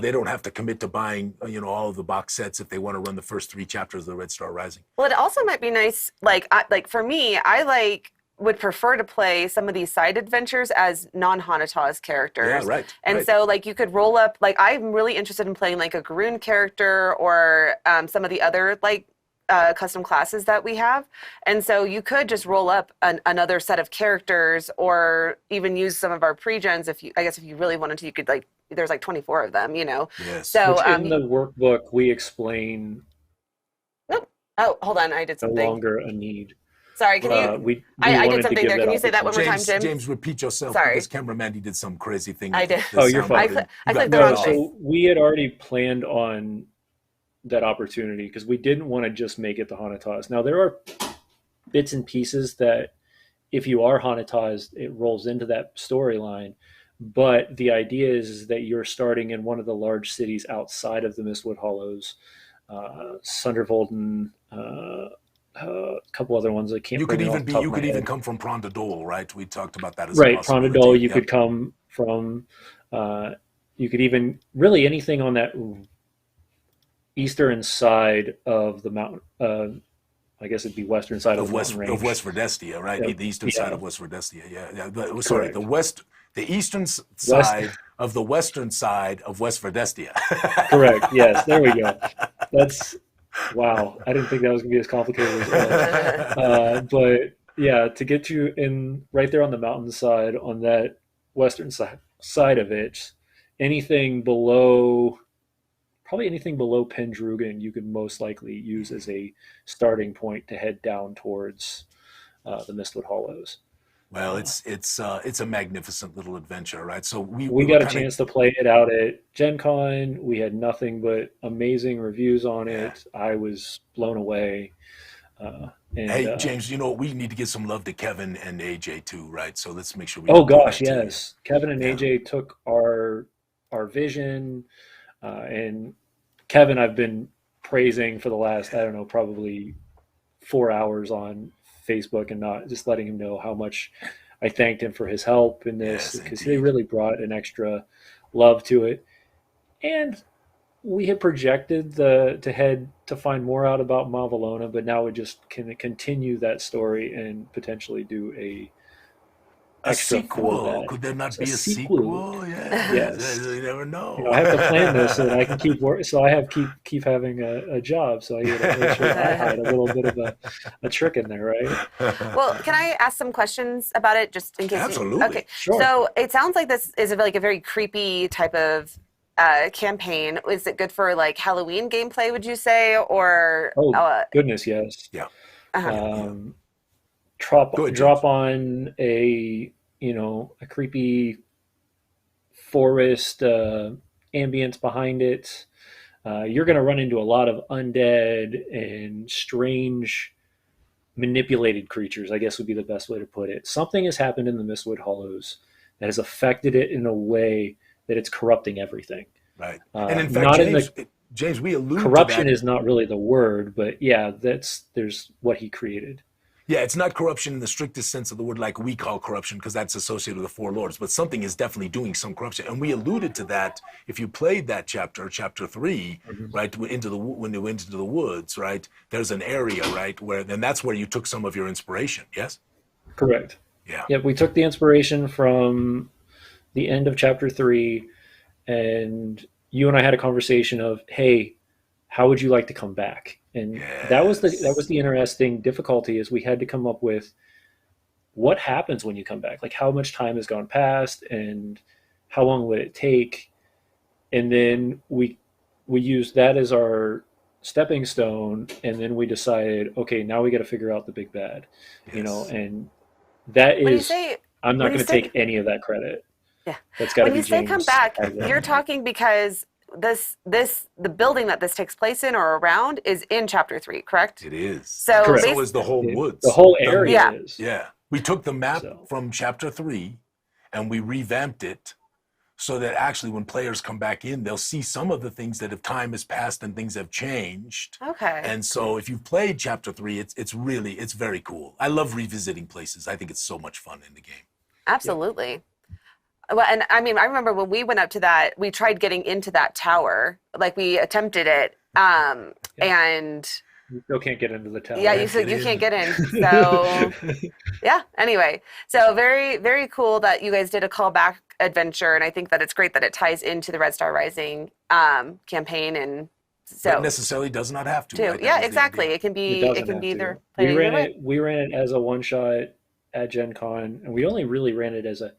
they don't have to commit to buying, all of the box sets if they want to run the first 3 chapters of the Red Star Rising. Well, it also might be nice, like for me, I would prefer to play some of these side adventures as non-Hanataz characters. Yeah, right. And right. so like you could roll up, like I'm really interested in playing like a Garoon character or some of the other like custom classes that we have. And so you could just roll up another set of characters or even use some of our pre-gens if you really wanted to. You could there's like 24 of them, Yes. So Which in the workbook, we explain oh, hold on, I did no something. longer a need. Sorry, can you? We I wanted did to something give there. Can you say that one more time, James, Jim? James, repeat yourself. Sorry. Because camera Mandy did some crazy thing. I with did. the Oh, you're sound fine. button. I You clicked got- the No, wrong no, thing. so we had already planned on that opportunity because we didn't want to just make it the Hanataz. Now, there are bits and pieces that if you are Hanataz, it rolls into that storyline. But the idea is that you're starting in one of the large cities outside of the Mistwood Hollows, Sundervolden, a couple other ones I can't. You could bring it off even the top of you my could even head. come from Prondadol, right? We talked about that as Right, a possibility. Prondadol. You Yep. could come from. You could even really anything on that eastern side of the mountain. I guess it'd be western side of of the West mountain range. of West Verdestia, right? Yeah. The eastern side Yeah. of West Verdestia. Yeah. Sorry, Correct. the eastern side of the western side of West Verdestia. Correct. Yes. There we go. That's wow. I didn't think that was gonna be as complicated as it was. But yeah, to get you in right there on the mountainside on that western side of it, probably anything below Pendrugan, you could most likely use as a starting point to head down towards the Mistwood Hollows. Well, it's a magnificent little adventure, right? So we got a kinda- chance to play it out at Gen Con. We had nothing but amazing reviews on it. I was blown away. Hey, James, we need to give some love to Kevin and AJ too, right? So let's make sure we. Oh do gosh, that too. yes. Kevin and Yeah. AJ took our vision, and Kevin I've been praising for the last, I don't know, probably 4 hours on Facebook and not just letting him know how much I thanked him for his help in this Yes, because indeed. they really brought an extra love to it. And we had projected to head to find more out about Mavalona, but now we just can continue that story and potentially do a extra for sequel. that. Could there not It's be a sequel? Yeah. Yes. You never know. I have to plan this so that I can keep work. So I have keep having a job. So I got to make sure I hide a little bit of a trick in there, right? Well, can I ask some questions about it just in case? Absolutely. Okay. Sure. So it sounds like this is like a very creepy type of campaign. Is it good for like Halloween gameplay, would you say? Or Oh goodness, yes. Yeah. uh-huh. Go ahead, Drop on a creepy forest ambience behind it. You're going to run into a lot of undead and strange manipulated creatures, I guess would be the best way to put it. Something has happened in the Mistwood Hollows that has affected it in a way that it's corrupting everything. Right. And in fact, not James, we allude corruption to that. is not really the word, but yeah, there's what he created. Yeah, it's not corruption in the strictest sense of the word like we call corruption because that's associated with the Four Lords, but something is definitely doing some corruption. And we alluded to that if you played that chapter 3, right, when you went into the woods, right, there's an area, right, and that's where you took some of your inspiration, yes? Correct. Yeah. Yep, we took the inspiration from the end of chapter 3, and you and I had a conversation of, hey, how would you like to come back? And that was Yes. the interesting difficulty, is we had to come up with what happens when you come back, like how much time has gone past and how long would it take, and then we used that as our stepping stone, and then we decided, okay, now we got to figure out the big bad, Yes. and that When you is, say I'm not when you going to say take any of that credit. yeah, That's got to when be you say come James back, as you're well. talking because the building that this takes place in or around is in chapter 3, correct? It is. So Correct. So is the whole The woods. whole The- area yeah. is. yeah. We took the map So from chapter 3 and we revamped it so that actually when players come back in, they'll see some of the things that if time has passed and things have changed. Okay. And so if you've played chapter 3, it's very cool. I love revisiting places. I think it's so much fun in the game. Absolutely. Well, and I mean, I remember when we went up to that, we tried getting into that tower. Like we attempted it. And you still can't get into the tower. yeah, you Can't said get you can't in. get in. So yeah, anyway. So very, very cool that you guys did a callback adventure. And I think that it's great that it ties into the Red Star Rising campaign. And But so it necessarily does not have to. too. Right? That Yeah, was the exactly. idea. It can It be doesn't have either to. played We either ran way. it. We ran it as a one shot at Gen Con, and we only really ran it as a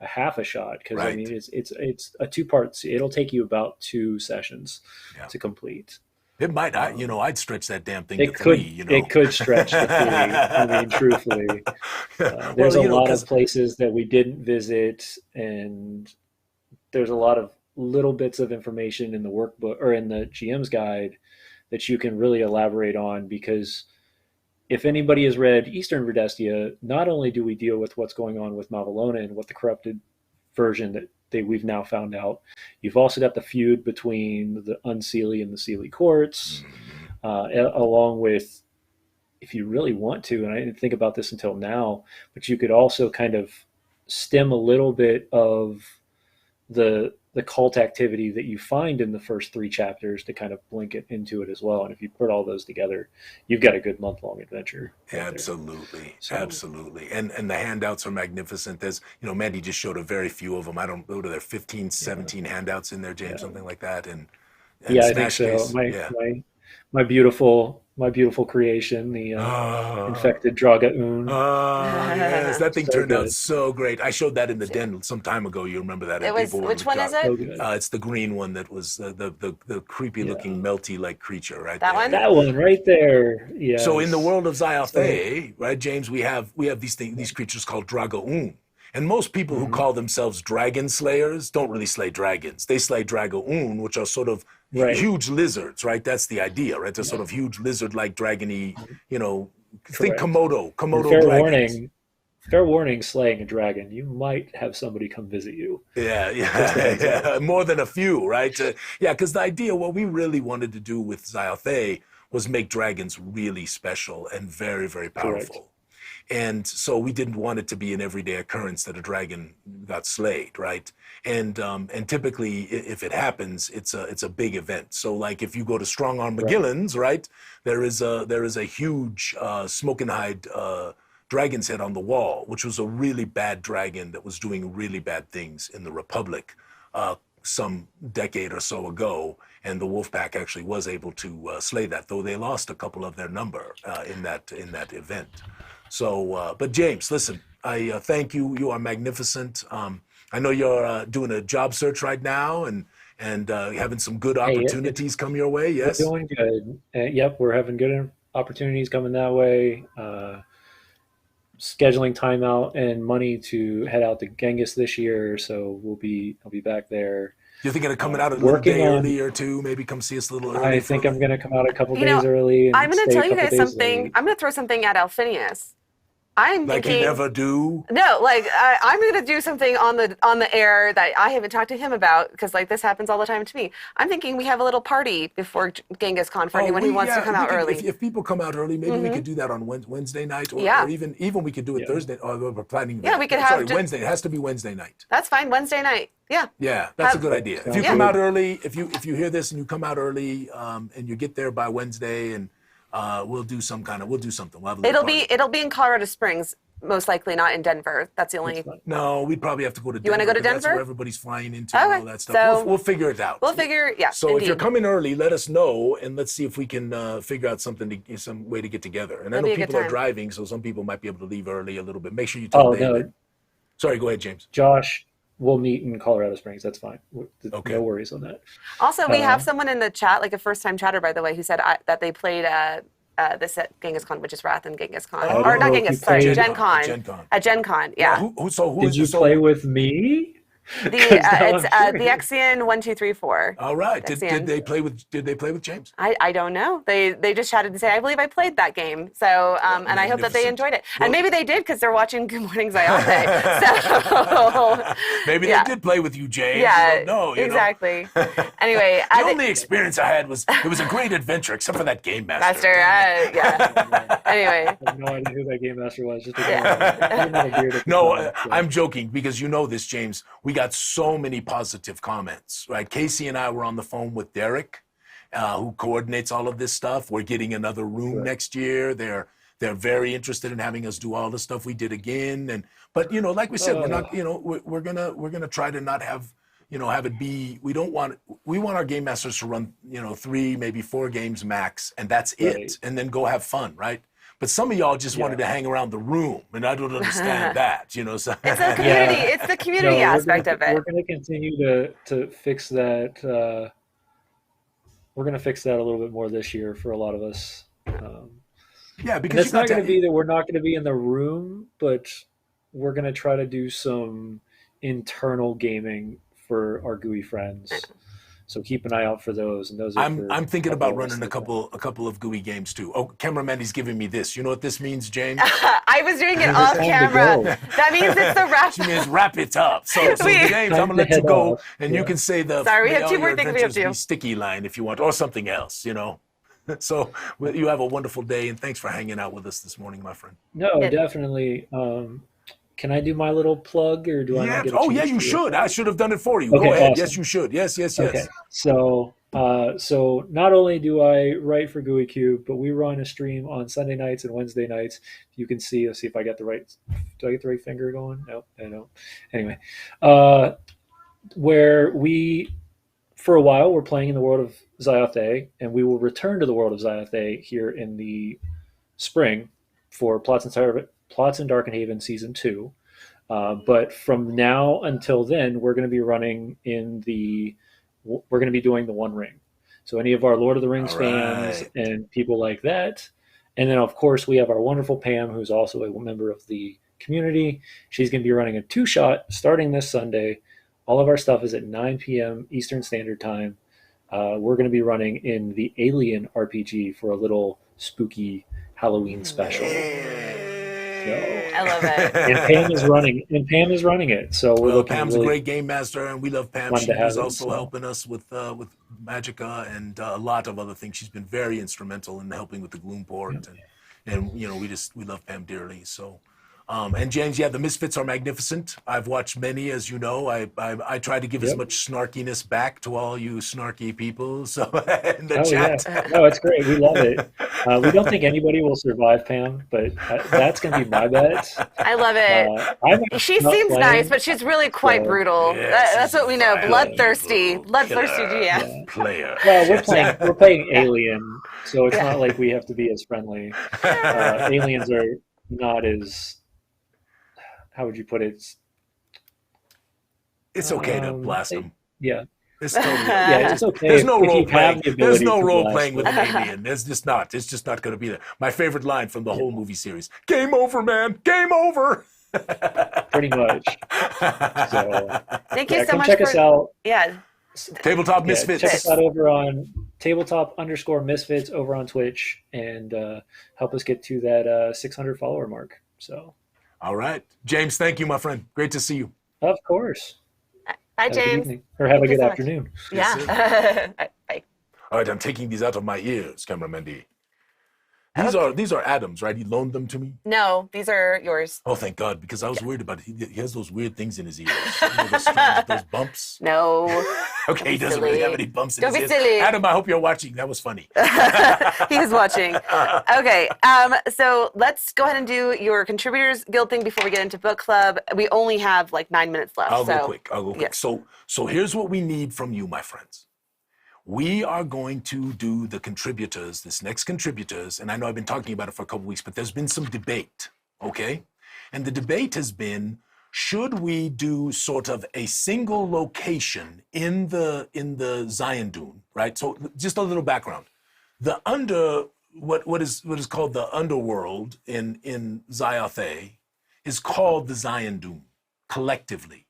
half a shot, because I Right. mean it's a 2 part. It'll take you about 2 sessions Yeah. to complete. It might, I'd stretch that damn thing It to could 3, you know. it could stretch to 3. I mean, truthfully, Well, there's a you know, lot of because places that we didn't visit, and there's a lot of little bits of information in the workbook or in the GM's guide that you can really elaborate on, because if anybody has read Eastern Verdestia, not only do we deal with what's going on with Mavalona and what the corrupted version that we've now found out, you've also got the feud between the Unseelie and the Seelie courts, along with, if you really want to, and I didn't think about this until now, but you could also kind of stem a little bit of the cult activity that you find in the first 3 chapters to kind of blink it into it as well. And if you put all those together, you've got a good month-long adventure. Right absolutely, so, absolutely. And the handouts are magnificent. There's, Mandy just showed a very few of them. I don't know, there 15, 17 handouts in there, James, yeah. something like that. And Yeah, I think so. Case, My beautiful creation, the infected Dragaun. Yes, that thing So turned out good. so great. I showed that in the den some time ago. You remember that? It was, which one is it? So good. It's the green one that was the creepy looking melty like creature right That there. one? That one right there. Yeah. So in the world of Zyathé, right, James, we have these creatures called Dragaun. And most people who call themselves dragon slayers don't really slay dragons. They slay Dragaun, which are sort of huge lizards, right? That's the idea, right? They're sort of huge lizard-like dragony, think Komodo dragons. Fair warning, slaying a dragon, you might have somebody come visit you. Yeah. More than a few, right? Because the idea, what we really wanted to do with Zyathé was make dragons really special and very, very powerful. Correct. And so we didn't want it to be an everyday occurrence that a dragon got slayed, right? And typically, if it happens, it's a big event. So like if you go to Strong Arm McGillen's, right, there is a huge smoking hide dragon's head on the wall, which was a really bad dragon that was doing really bad things in the Republic some decade or so ago. And the Wolfpack actually was able to slay that, though they lost a couple of their number in that event. So, but James, listen, I thank you. You are magnificent. I know you're doing a job search right now and having some good opportunities come your way. Yes, we're doing good. Yep, we're having good opportunities coming that way. Scheduling time out and money to head out to Genghis this year, so I'll be back there. You're thinking of coming out a little day early or two, maybe come see us a little early? I think I'm going to come out a couple days early. And I'm going to tell you guys something. Late. I'm going to throw something at Alphinius. I'm like thinking, you never do. No, like I'm going to do something on the air that I haven't talked to him about, because like this happens all the time to me. I'm thinking we have a little party before Genghis Con for anyone who wants to come out early. If people come out early, maybe we could do that on Wednesday night, or even we could do it Thursday. Or we're planning. Yeah, we could have Wednesday. It has to be Wednesday night. That's fine. Wednesday night. Yeah. Yeah, that's a good idea. If you come out early, if you hear this and you come out early, and you get there by Wednesday, and we'll do something. We'll have a little party. It'll be in Colorado Springs. most likely not in Denver. That's the only. No, we'd probably have to go to Denver. You want to go to 'cause that's Denver? where everybody's flying into and Okay, all that stuff. so We'll figure it out. We'll figure, yeah. So if you're indeed. coming early, let us know, and let's see if we can figure out some way to get together. And I That'd know be a good people are time. driving, so some people might be able to leave early a little bit. Make sure you tell David. No, Sorry, go ahead, James. Josh, we'll meet in Colorado Springs. That's fine. Okay. No worries on that. Also, we have someone in the chat, like a first-time chatter, by the way, who said that they played this at Genghis Con, which is Wrath and Genghis Con, Oh, or not you Genghis, sorry, played- Gen Con. Gen Con. At Gen Con, yeah. Who Did is you this? play with me? It's I'm the curious. Exian 1, 2, 3, 4. All right. Did Exian. they play with James? I don't know. They just chatted and say, I believe I played that game. So, and I hope that they Magnificent. enjoyed it. Well- And maybe they did because they're watching Goo Morning Zyanthuus. So, Maybe yeah. they did play with you, James. Yeah, You don't know, you know? exactly. Anyway, The only experience I had was it was a great adventure, except for that game master. yeah. Anyway, I have no idea who that game master was. Just Yeah. No, I'm joking because you know this, James. We got so many positive comments, right? Casey and I were on the phone with Derek, who coordinates all of this stuff. We're getting another room Right. next year. They're very interested in having us do all the stuff we did again. But you know, like we said, we're not. You know, we're gonna try to not have. You know, have it be. We want our game masters to run. You know, 3, maybe 4 games max, and that's Right. it. And then go have fun, right? But some of y'all just wanted to hang around the room, and I don't understand that. You know, so it's a community. It's the community aspect of it. We're going to continue to fix that. We're going to fix that a little bit more this year for a lot of us. yeah, And because it's not going to be that we're not going to be in the room, but we're going to try to do some internal gaming for our Gooey friends. So keep an eye out for those. And those are I'm thinking about couple of running us a couple of Gooey games too. Oh, cameraman, he's giving me this. You know what this means, James? I was doing it It's off time to camera. go. That means it's the wrap. She means wrap it up. So Wait. James, Time I'm gonna to let you head go, off. and you can say the Sorry, we may have all 2 more your things we have to adventures do. be sticky line if you want, or something else. You know. So you have a wonderful day, and thanks for hanging out with us this morning, my friend. No, Yeah. definitely. Can I do my little plug, or do I Yeah. not get a Oh, yeah, chance you to? should. I should have done it for you. Okay, Go ahead. awesome. Yes, you should. Yes. Okay, so not only do I write for Gooey Cube, but we run a stream on Sunday nights and Wednesday nights. You can see. Let's see if I got the right. Do I get the right finger going? No, I don't. Anyway, where we, for a while, we're playing in the world of Zyathé, and we will return to the world of Zyathé here in the spring for Plots and Darkenhaven Season 2. But from now until then, we're going to be doing the One Ring. So any of our Lord of the Rings All fans right. and people like that. And then, of course, we have our wonderful Pam, who's also a member of the community. She's going to be running a 2-shot starting this Sunday. All of our stuff is at 9 p.m. Eastern Standard Time. We're going to be running in the Alien RPG for a little spooky Halloween special. I love it. And Pam is running it. So we're Well, looking Pam's really a great game master, and we love Pam. fun She to have is it, also so. helping us with Magicka and a lot of other things. She's been very instrumental in helping with the Gloom port, and you know we love Pam dearly. So, and James, yeah, the Misfits are magnificent. I've watched many, as you know. I try to give as Yep. much snarkiness back to all you snarky people. So in the Oh chat. yeah, no, it's great. We love it. We don't think anybody will survive Pam, but that's going to be my bet. I love it. She not seems playing, nice, but she's really quite so- brutal. Yeah, That's she's what we know. violent, Bloodthirsty. brutal, Bloodthirsty killer, GM. player. Well, we're playing Alien, so it's not like we have to be as friendly. Yeah. Aliens are not as, how would you put it? It's okay to blast them. Yeah, It's totally yeah, it's okay. There's no if role you have playing. the There's ability no to role blast playing with them. an alien. There's just not. It's just not going to be there. My favorite line from the whole movie series: "Game over, man. Game over." Pretty much. So Thank you yeah, so come much check for us out. Yeah. Tabletop Yeah, Misfits. check us out over on tabletop_misfits over on Twitch, and help us get to that 600 follower mark. So, All right, James. Thank you, my friend. Great to see you. of course. Bye, Have a good James. evening, or have Thank a you good so much. afternoon. Yeah. Bye. All right, I'm taking these out of my ears, cameraman D. These are Adam's, right? He loaned them to me. No, these are yours. Oh, thank God, because I was worried about it. He has those weird things in his ears. Those bumps. No. Okay, he doesn't really have any bumps in Don't his be ears. silly. Adam, I hope you're watching. That was funny. He was watching. Okay, so let's go ahead and do your Contributors Guild thing before we get into book club. We only have like 9 minutes left. I'll go quick. Yes. So here's what we need from you, my friends. We are going to do the contributors, this next contributors, and I know I've been talking about it for a couple weeks, but there's been some debate, okay? And the debate has been, should we do sort of a single location in the Zyanthuus, right? So just a little background. What is called the underworld in Zyathé is called the Zyanthuus collectively.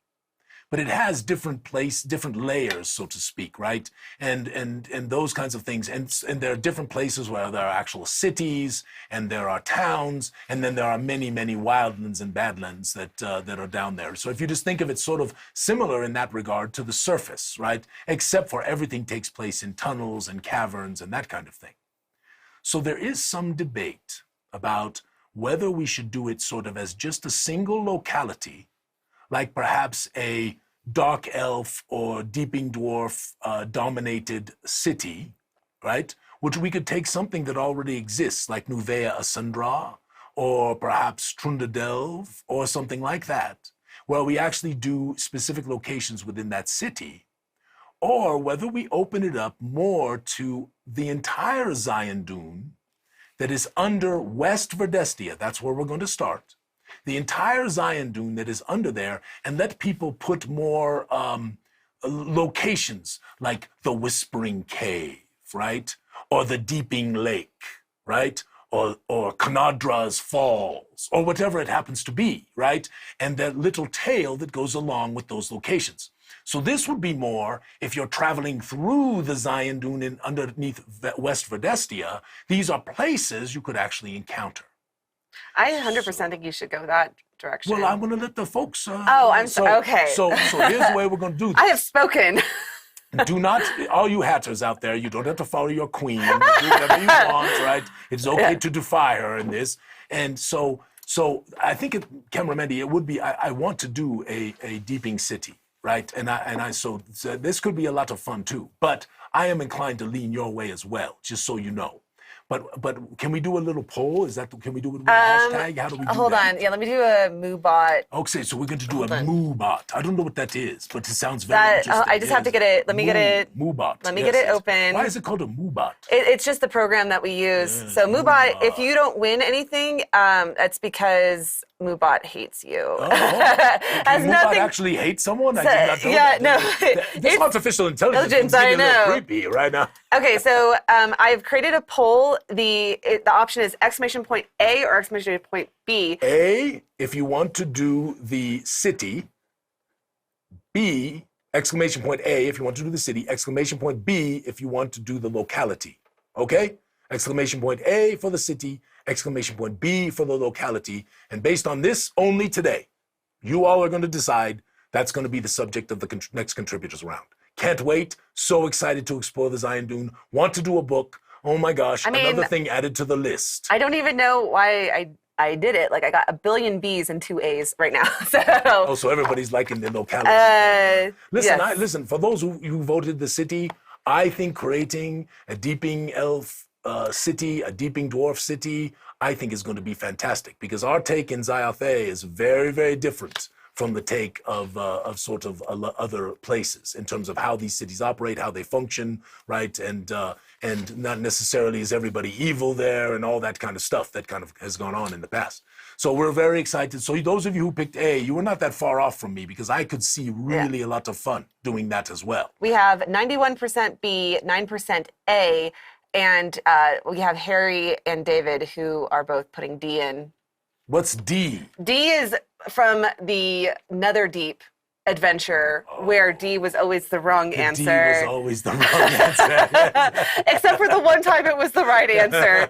But it has different layers, so to speak, right? And those kinds of things. And there are different places where there are actual cities, and there are towns, and then there are many, many wildlands and badlands that are down there. So if you just think of it sort of similar in that regard to the surface, right? Except for everything takes place in tunnels and caverns and that kind of thing. So there is some debate about whether we should do it sort of as just a single locality, like perhaps a dark elf or deeping dwarf dominated city, right? Which we could take something that already exists, like Nuvea Asundra, or perhaps Trundadelv, or something like that, where we actually do specific locations within that city, or whether we open it up more to the entire Zyanthuus that is under West Verdestia. That's where we're going to start. The entire Zyanthuus that is under there, and let people put more locations like the Whispering Cave, right? Or the Deeping Lake, right? Or Kanadra's Falls, or whatever it happens to be, right? And that little tale that goes along with those locations. So this would be more if you're traveling through the Zyanthuus and underneath West Verdestia, these are places you could actually encounter. I 100% think you should go that direction. Well, I'm going to let the folks. Okay. So here's the way we're going to do this. I have spoken. Do not, all you hatters out there, you don't have to follow your queen. You do whatever you want, right? It's okay to defy her in this. And so I think, Camera Mendy, it would be, I want to do a Deeping City, right? So this could be a lot of fun too. But I am inclined to lean your way as well, just so you know. But can we do a little poll? Can we do it with a hashtag? How do we do that? Hold on. Yeah, let me do a MooBot. Okay, so we're going to do a MooBot. I don't know what that is, but it sounds very interesting. I just have to get it. Let me get it. MooBot. Let me get it open. Why is it called a MooBot? It's just the program that we use. So MooBot, if you don't win anything, that's because MooBot hates you. Oh, MooBot actually hates someone? I did not know that. No. This artificial intelligence is getting a little creepy right now. Okay, so I've created a poll. The option is !A or !B. A, if you want to do the city. B, !A, if you want to do the city. !B, if you want to do the locality. Okay? !A for the city. !B for the locality. And based on this only today, you all are going to decide that's going to be the subject of the next contributors round. Can't wait. So excited to explore the Zyanthuus. Want to do a book. Oh my gosh, another thing added to the list. I don't even know why I did it. Like I got 1 billion B's and 2 A's right now. So everybody's liking the locality. Listen, yes. Listen, for those who voted the city, I think creating a Deeping Elf city, a Deeping Dwarf city, I think is going to be fantastic because our take in Zyathé is very, very different from the take of sort of other places in terms of how these cities operate, how they function, right? And not necessarily is everybody evil there and all that kind of stuff that kind of has gone on in the past. So we're very excited. So those of you who picked A, you were not that far off from me because I could see really a lot of fun doing that as well. We have 91% B, 9% A, and we have Harry and David who are both putting D in. What's D? D is from the Nether Deep. adventure where D was always the wrong answer. D was always the wrong answer. Except for the one time it was the right answer.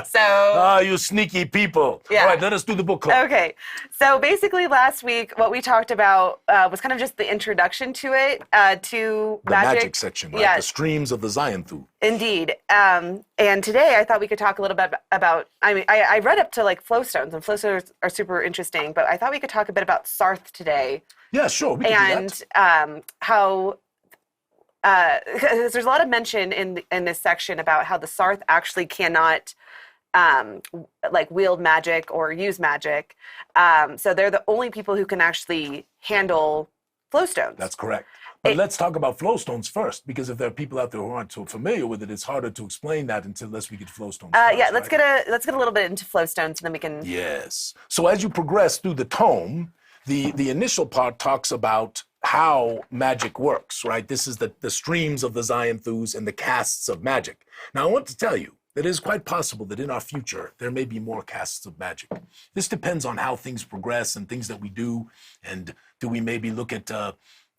So. You sneaky people. Yeah. All right, let us do the book club. Okay. So basically last week, what we talked about was kind of just the introduction to it, to The magic section, right? Yeah. The streams of the Zyanthuus. Indeed. And today I thought we could talk a little bit about, I read up to like flowstones, and flowstones are super interesting, but I thought we could talk a bit about Sarth today. Yeah, sure, we can do that. And how, because there's a lot of mention in this section about how the Sarth actually cannot like wield magic or use magic. So they're the only people who can actually handle flowstones. That's correct. But let's talk about flowstones first, because if there are people out there who aren't so familiar with it, it's harder to explain that unless we get flowstones. Yeah, let's get a little bit into flowstones, and then we can. Yes. So as you progress through the tome, the initial part talks about how magic works, right? This is the streams of the Zyanthuus and the casts of magic. Now, I want to tell you that it is quite possible that in our future, there may be more casts of magic. This depends on how things progress and things that we do, and do we maybe look at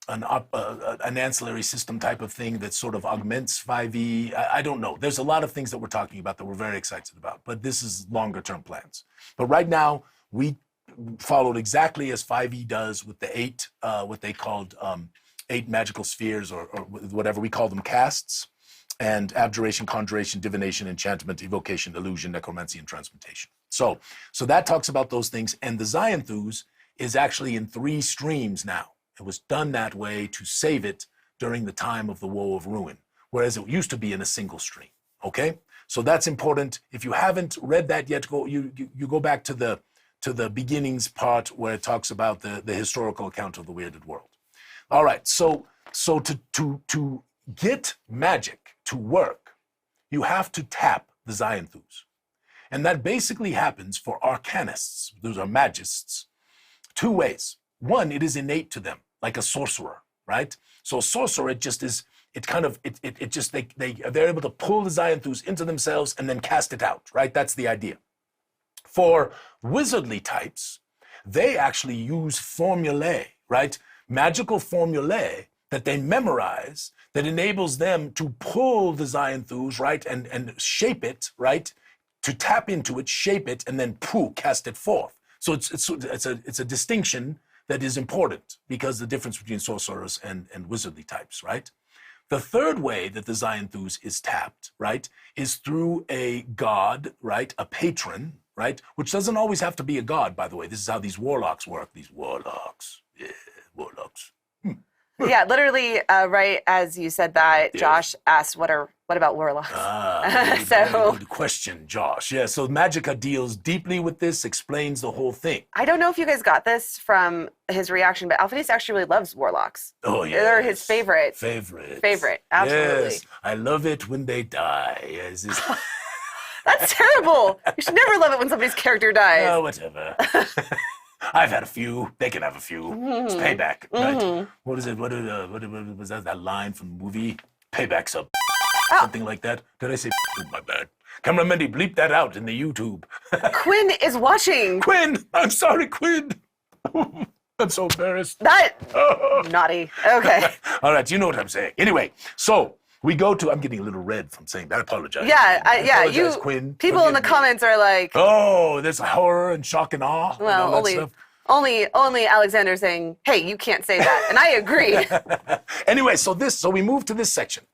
an ancillary system type of thing that sort of augments 5e. I don't know. There's a lot of things that we're talking about that we're very excited about, but this is longer term plans. But right now, we followed exactly as 5e does with the 8, what they called 8 magical spheres, or whatever we call them, casts, and abjuration, conjuration, divination, enchantment, evocation, illusion, necromancy, and transmutation. So that talks about those things, and the Zyanthuus is actually in 3 streams now. It was done that way to save it during the time of the Woe of Ruin, whereas it used to be in a single stream. Okay, so that's important. If you haven't read that yet, you go back to the beginnings part where it talks about the historical account of the Weirded World. All right, so to get magic to work, you have to tap the Zyanthuus, and that basically happens for arcanists. Those are magists. 2 ways. One, it is innate to them, like a sorcerer, right? So a sorcerer, they're able to pull the Zyanthuus into themselves and then cast it out, right? That's the idea. For wizardly types, they actually use formulae, right? Magical formulae that they memorize that enables them to pull the Zyanthuus, right? And shape it, right? To tap into it, shape it, and then cast it forth. So it's a distinction that is important, because the difference between sorcerers and wizardly types, right? The third way that the Zyanthuus is tapped, right, is through a god, right, a patron, right, which doesn't always have to be a god, by the way. This is how these warlocks work, warlocks. Yeah, literally, right as you said that, Yeah. Josh asked, what about warlocks? Very good question, Josh. Yeah, so Magicka deals deeply with this, explains the whole thing. I don't know if you guys got this from his reaction, but Alphinius actually really loves warlocks. Oh, yeah. They're his favorite. Favorite, Absolutely. Yes, I love it when they die. Yes, That's terrible. You should never love it when somebody's character dies. oh, whatever. I've had a few. They can have a few. It's payback, right? What is it? What was that line from the movie? Payback's up. Something like that. Did I say my bad? Camera Mendy, bleep that out in the YouTube. Quinn is watching. Quinn! I'm sorry, Quinn. I'm so embarrassed. Naughty. Okay. All right, you know what I'm saying. Anyway, so we go to, I'm getting a little red from saying that. I apologize. Yeah, apologize, Quinn. People in the Forgive me. comments are like, Oh, there's horror and shock and awe. And all well, that stuff. only Alexander saying, hey, you can't say that. And I agree. Anyway, so we move to this section,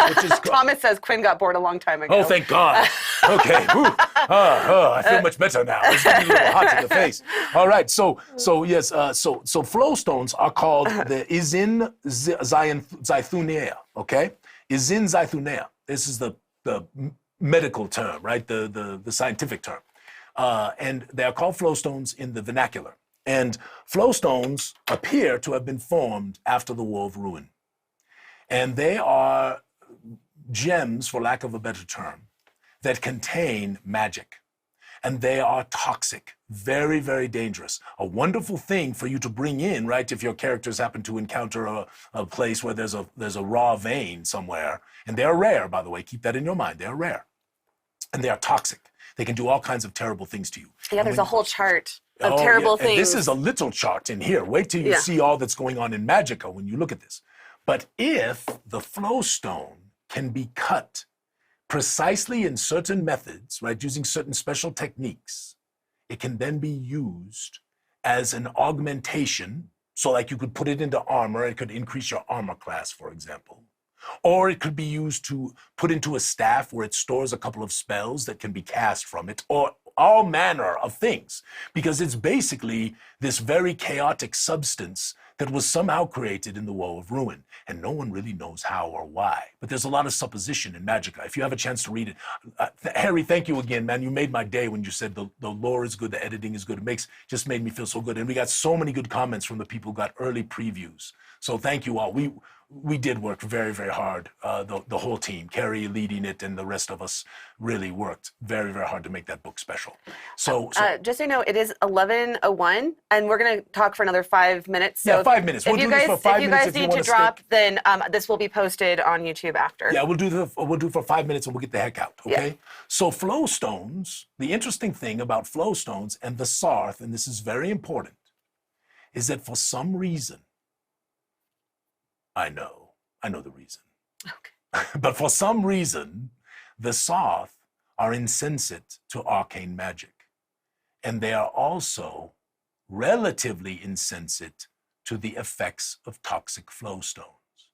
which is Thomas says Quinn got bored a long time ago. Oh, thank God. Okay. I feel much better now. It's getting a little hot in the face. All right. So yes. So flowstones are called the Izin Zythunea. Okay. Izin Zythunea. This is the medical term, right? The scientific term. And they are called flowstones in the vernacular. And flowstones appear to have been formed after the War of Ruin. And they are gems, for lack of a better term, that contain magic. And they are toxic, very, very dangerous. A wonderful thing for you to bring in, right? If your characters happen to encounter a place where there's a raw vein somewhere. And they're rare, by the way. Keep that in your mind. They're rare. And they are toxic. They can do all kinds of terrible things to you. Yeah, there's a whole chart. of terrible And things. this is a little chart in here. Wait till you see all that's going on in Magicka when you look at this. But if the flow stone can be cut precisely in certain methods, right, using certain special techniques, it can then be used as an augmentation. So like you could put it into armor, it could increase your armor class, for example. Or it could be used to put into a staff where it stores a couple of spells that can be cast from it, or all manner of things, because it's basically this very chaotic substance that was somehow created in the Woe of Ruin, and no one really knows how or why. But there's a lot of supposition in Magicka. If you have a chance to read it, Harry, thank you again, man. You made my day when you said the lore is good, the editing is good. It just made me feel so good, and we got so many good comments from the people who got early previews. So thank you all. We did work very, very hard. The whole team, Carrie leading it, and the rest of us really worked very, very hard to make that book special. So just so you know, it is 11:01, and we're going to talk for another 5 minutes. So yeah, 5 minutes. We'll do this for 5 minutes. If you guys need to drop, then this will be posted on YouTube after. Yeah, we'll do for 5 minutes, and we'll get the heck out. Okay. Yeah. So flow stones. The interesting thing about flow stones and the Sarth, and this is very important, is that for some reason, I know the reason. Okay. But for some reason, the Sarth are insensate to arcane magic. And they are also relatively insensate to the effects of toxic flow stones,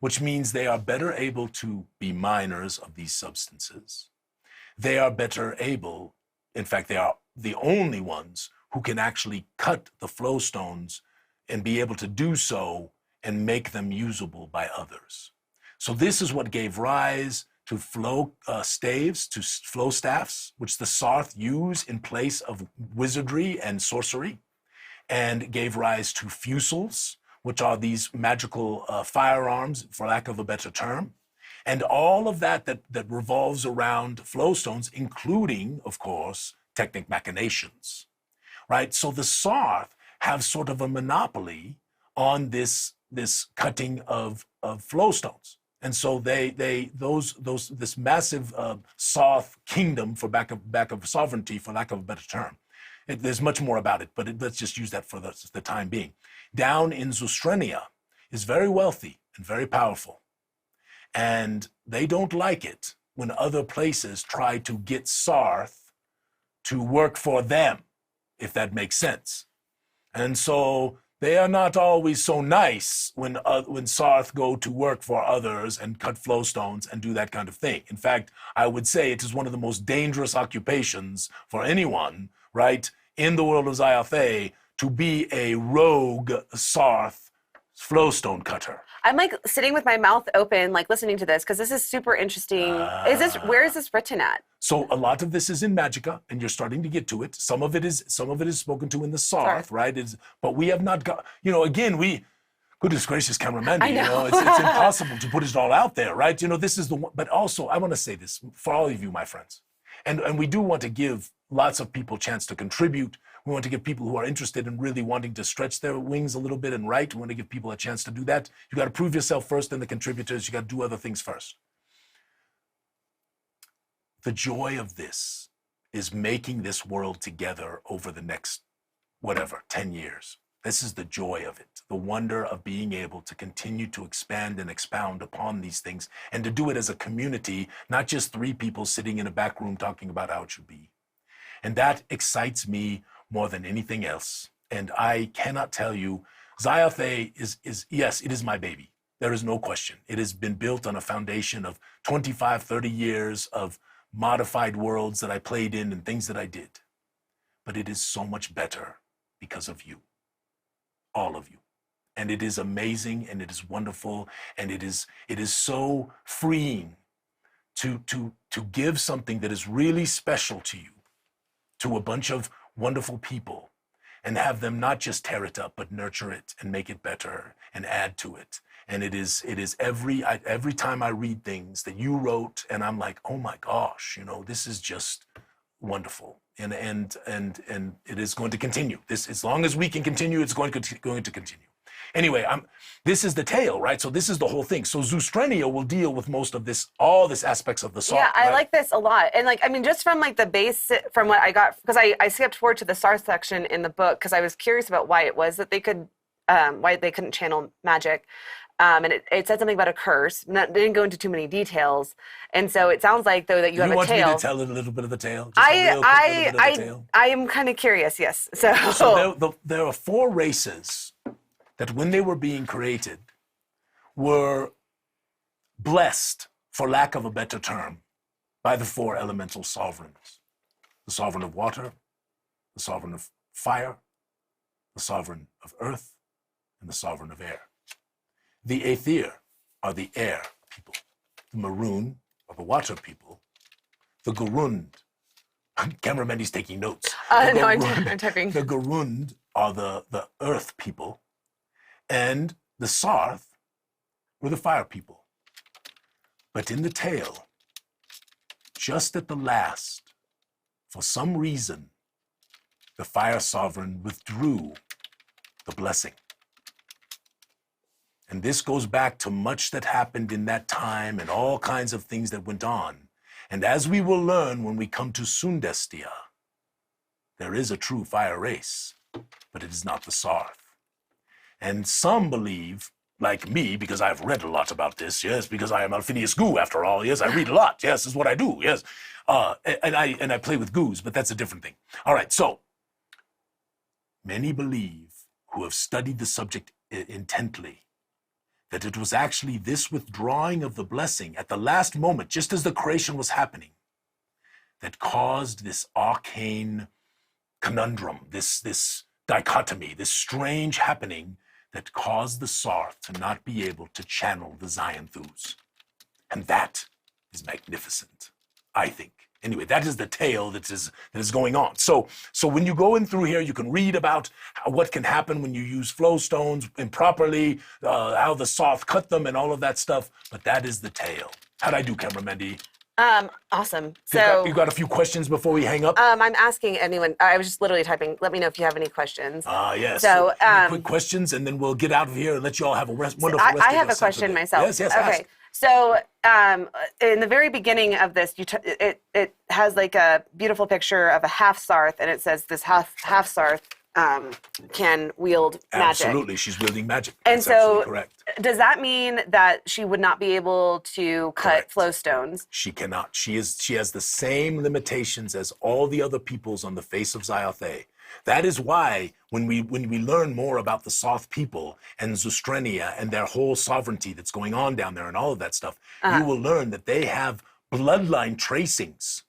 which means they are better able to be miners of these substances. They are better able, in fact, they are the only ones who can actually cut the flow stones and be able to do so and make them usable by others. So this is what gave rise to flow flow staffs, which the Sarth use in place of wizardry and sorcery, and gave rise to fusils, which are these magical firearms, for lack of a better term, and all of that revolves around flow stones, including, of course, technic machinations, right? So the Sarth have sort of a monopoly on this cutting of flow stones. And so this massive Sarth kingdom, for back of sovereignty, for lack of a better term. There's much more about it, but let's just use that for the time being. Down in Zustrenia is very wealthy and very powerful. And they don't like it when other places try to get Sarth to work for them, if that makes sense. And so they are not always so nice when Sarth go to work for others and cut flow stones and do that kind of thing. In fact, I would say it is one of the most dangerous occupations for anyone, right, in the world of Zyathé, to be a rogue Sarth flowstone cutter. I'm like sitting with my mouth open, like listening to this, because this is super interesting. Where is this written at? So a lot of this is in Magicka, and you're starting to get to it. Some of it is spoken to in the Sarth, right? But we have not got, again, goodness gracious, cameraman, it's impossible to put it all out there, right? This is the one, but also I want to say this for all of you, my friends, and we do want to give lots of people a chance to contribute. We want to give people who are interested in really wanting to stretch their wings a little bit and write. We want to give people a chance to do that. You got to prove yourself first, then the contributors. You got to do other things first. The joy of this is making this world together over the next, 10 years. This is the joy of it, the wonder of being able to continue to expand and expound upon these things, and to do it as a community, not just 3 people sitting in a back room talking about how it should be. And that excites me more than anything else. And I cannot tell you, Zyathé is yes, it is my baby. There is no question. It has been built on a foundation of 25, 30 years of modified worlds that I played in and things that I did. But it is so much better because of you, all of you. And it is amazing, and it is wonderful, and it is so freeing to give something that is really special to you to a bunch of wonderful people, and have them not just tear it up, but nurture it and make it better and add to it. And it is every time I read things that you wrote, and I'm like, oh my gosh, this is just wonderful. And it is going to continue. This, as long as we can continue, it's going to continue. Anyway, this is the tale, right? So this is the whole thing. So Zoostrenia will deal with most of this, all this aspects of the Sarth. Yeah, I right? like this a lot. And like, I mean, just from like the base, from what I got, because I skipped forward to the Sarth section in the book because I was curious about why it was that they could, why they couldn't channel magic. And it said something about a curse. They didn't go into too many details. And so it sounds like, though, that you have a tale. You want me to tell it a little bit of the tale? Just a real quick little bit of the tale? I am kind of curious, yes. So, there are 4 races that when they were being created were blessed, for lack of a better term, by the 4 elemental sovereigns. The sovereign of water, the sovereign of fire, the sovereign of earth, and the sovereign of air. The Aether are the air people. The Maroon are the water people. The Garund, cameraman is taking notes. No, I'm typing. The Garund are the earth people. And the Sarth were the fire people. But in the tale, just at the last, for some reason, the fire sovereign withdrew the blessing. And this goes back to much that happened in that time and all kinds of things that went on. And as we will learn when we come to Sundestia, there is a true fire race, but it is not the Sarth. And some believe, like me, because I've read a lot about this, yes, because I am Alphinius Goo after all, yes, I read a lot, yes, is what I do, yes. And I play with goos, but that's a different thing. All right, so many believe, who have studied the subject intently, that it was actually this withdrawing of the blessing at the last moment, just as the creation was happening, that caused this arcane conundrum, this dichotomy, this strange happening that caused the Sarth to not be able to channel the Zyanthuus. And that is magnificent, I think. Anyway, that is the tale that is going on. So when you go in through here, you can read about what can happen when you use flow stones improperly, how the Sarth cut them and all of that stuff. But that is the tale. How'd I do, cameraman D? Awesome. So you got a few questions before we hang up? I'm asking anyone. I was just literally typing. Let me know if you have any questions. Yes. So quick questions, and then we'll get out of here and let you all have a wonderful rest of I have your a question Saturday. myself. Yes, okay. ask. So in the very beginning of this, it has like a beautiful picture of a half Sarth, and it says this half Sarth can wield magic. Absolutely, she's wielding magic. And That's so, absolutely correct. Does that mean that she would not be able to cut Correct. flow stones? She cannot. She has the same limitations as all the other peoples on the face of Zyathé. That is why when we learn more about the Sarth people and Zoostrenia and their whole sovereignty that's going on down there and all of that stuff, you will learn that they have bloodline tracings,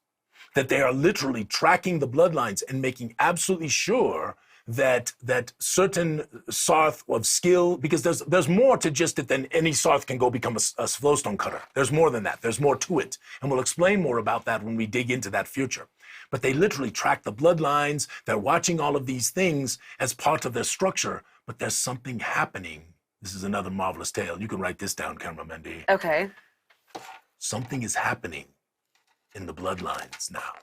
that they are literally tracking the bloodlines and making absolutely sure that certain Sarth of skill, because there's more to just it than any Sarth can go become a flowstone cutter. There's more than that. There's more to it. And we'll explain more about that when we dig into that future. But they literally track the bloodlines. They're watching all of these things as part of their structure, but there's something happening. This is another marvelous tale. You can write this down, cameraman D. Okay. Something is happening in the bloodlines now.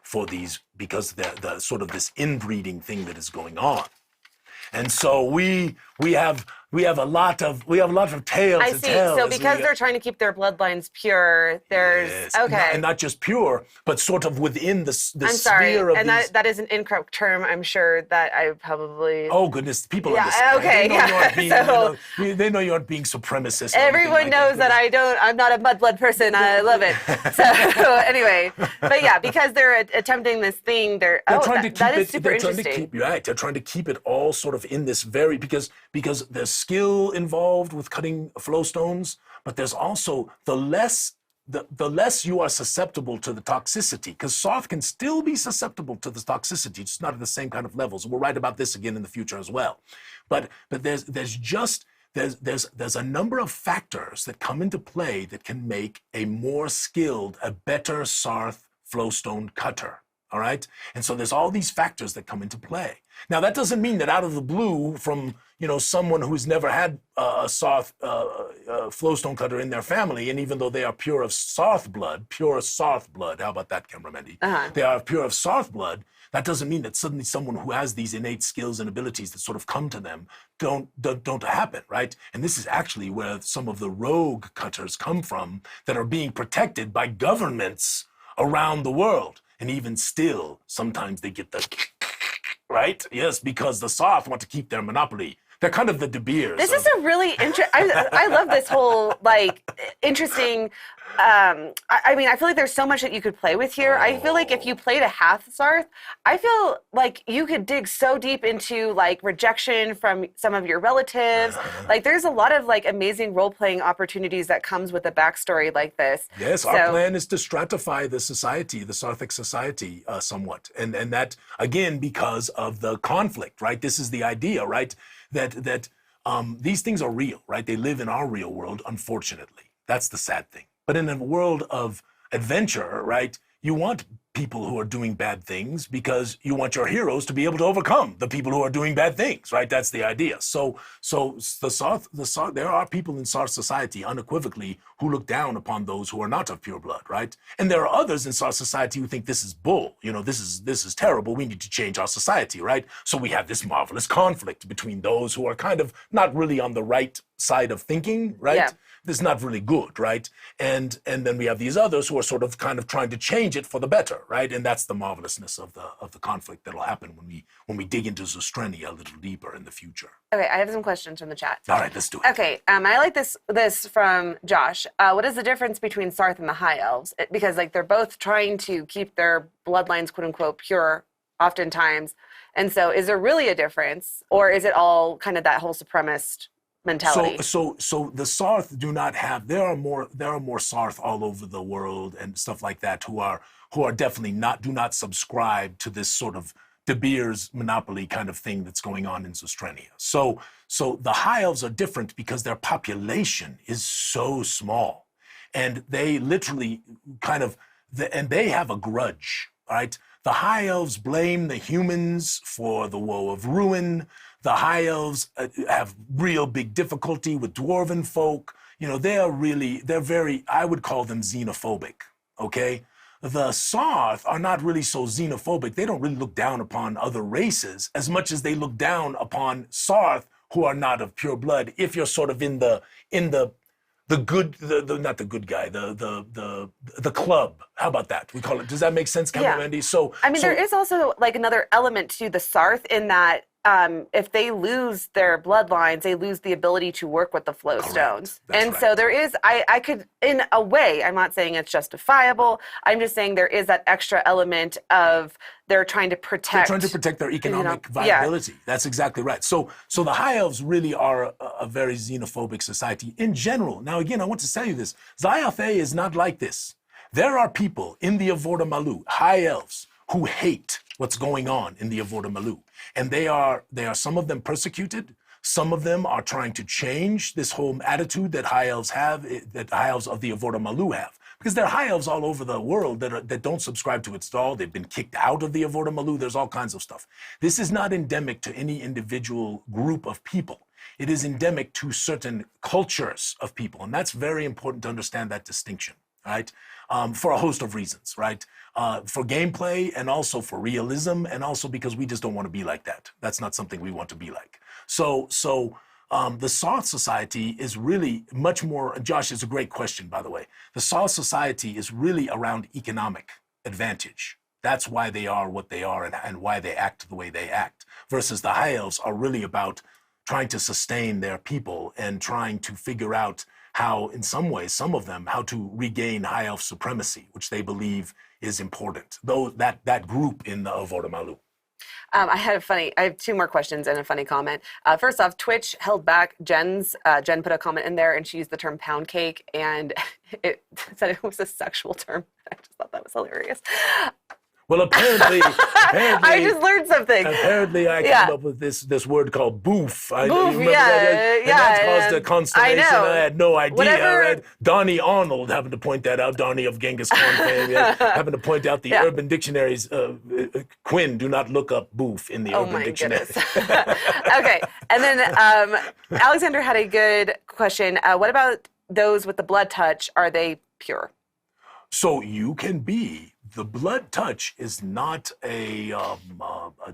For these, because the sort of this inbreeding thing that is going on, and so we have a lot of tales. I see. So because they're trying to keep their bloodlines pure, there's okay, and not just pure, but sort of within the I'm sorry, sphere of and these. that is an incorrect term. I'm sure that I probably. Oh goodness, people Yeah, understand. okay, They know you aren't being, so- they know you aren't being supremacist. or anything Everyone like knows that I'm not a mudblood person. I love it. So anyway, but yeah, because they're attempting this thing, they're trying to keep that it. is super They're trying to interesting. keep right. They're trying to keep it all sort of in this very because there's skill involved with cutting flow stones, but there's also the less you are susceptible to the toxicity, because Sarth can still be susceptible to the toxicity, just not at the same kind of levels. We'll write about this again in the future as well. But there's a number of factors that come into play that can make a more skilled, a better Sarth flowstone cutter. all right? And so there's all these factors that come into play. Now, that doesn't mean that out of the blue from, someone who's never had a Sarth flowstone cutter in their family, and even though they are pure Sarth blood, how about that, Cameraman? They are pure of Sarth blood, that doesn't mean that suddenly someone who has these innate skills and abilities that sort of come to them don't happen, right? And this is actually where some of the rogue cutters come from that are being protected by governments around the world. And even still, sometimes they get the right? Yes, because the Sarth want to keep their monopoly. They're kind of the De Beers. This is a really I love this whole interesting. I mean, I feel like there's so much that you could play with here. I feel like if you played a half Sarth, I feel like you could dig so deep into rejection from some of your relatives. There's a lot of amazing role playing opportunities that comes with a backstory like this. Yes, our plan is to stratify the society, the Sarthic society, somewhat, and that again because of the conflict, right? This is the idea, right? That these things are real, right? They live in our real world, unfortunately. That's the sad thing. But in a world of adventure, right, you want people who are doing bad things because you want your heroes to be able to overcome the people who are doing bad things, right? That's the idea. So the Sarth, there are people in Sarth society unequivocally who look down upon those who are not of pure blood, right? And there are others in Sarth society who think this is bull. This is terrible. We need to change our society, right? So we have this marvelous conflict between those who are kind of not really on the right side of thinking, right? Yeah. This is not really good, right? And then we have these others who are sort of kind of trying to change it for the better, right? And that's the marvelousness of the conflict that'll happen when we dig into Zostrenia a little deeper in the future. Okay, I have some questions from the chat. All right, let's do it. Okay, I like this from Josh. What is the difference between Sarth and the High Elves? Because they're both trying to keep their bloodlines quote unquote pure, oftentimes. And so, is there really a difference, or is it all kind of that whole supremacist mentality? So the Sarth do not have. There are more Sarth all over the world and stuff like that who are definitely do not subscribe to this sort of De Beers monopoly kind of thing that's going on in Zostrenia. So the High Elves are different because their population is so small, and they literally and they have a grudge, right? The High Elves blame the humans for the woe of ruin. The High Elves have real big difficulty with dwarven folk. They're very, I would call them xenophobic, okay? The Sarth are not really so xenophobic. They don't really look down upon other races as much as they look down upon Sarth who are not of pure blood. If you're sort of in the good, not the good guy, the club. How about that? We call it. Does that make sense, Cameraman? Yeah. So there is also another element to the Sarth in that if they lose their bloodlines, they lose the ability to work with the flowstones. And right. So there is, I could, in a way, I'm not saying it's justifiable. I'm just saying there is that extra element of they're trying to protect their economic viability. Yeah. That's exactly right. So the High Elves really are a very xenophobic society in general. Now, again, I want to tell you this. Zyathé is not like this. There are people in the Avorta Malou, High Elves, who hate what's going on in the Avorta Malou. And they are some of them persecuted. Some of them are trying to change this whole attitude that High Elves have, that High Elves of the Avorta Malou have. Because there are High Elves all over the world that don't subscribe to it at all. They've been kicked out of the Avorta Malou. There's all kinds of stuff. This is not endemic to any individual group of people. It is endemic to certain cultures of people. And that's very important to understand that distinction, right? For a host of reasons, right? For gameplay and also for realism, and also because we just don't want to be like that. That's not something we want to be like. So the Sarth society is really much more, Josh, it's a great question, by the way. The Sarth society is really around economic advantage. That's why they are what they are and why they act the way they act. Versus the High Elves are really about trying to sustain their people and trying to figure out how, in some ways, some of them, how to regain High Elf supremacy, which they believe is important. Though that group in the Avorta Malou. I have two more questions and a funny comment. First off, Twitch held back Jen put a comment in there and she used the term pound cake and it said it was a sexual term. I just thought that was hilarious. Well, apparently, I just learned something. apparently I came up with this word called boof. Boof, remember that? And that caused a constellation. I know. I had no idea. Whatever. Right? Donnie Arnold happened to point that out. Donnie of Genghis Khan fame happened to point out the Urban Dictionaries. Quinn, do not look up boof in the Urban Dictionary. Okay, and then Alexander had a good question. What about those with the blood touch? Are they pure? So you can be. The blood touch is not a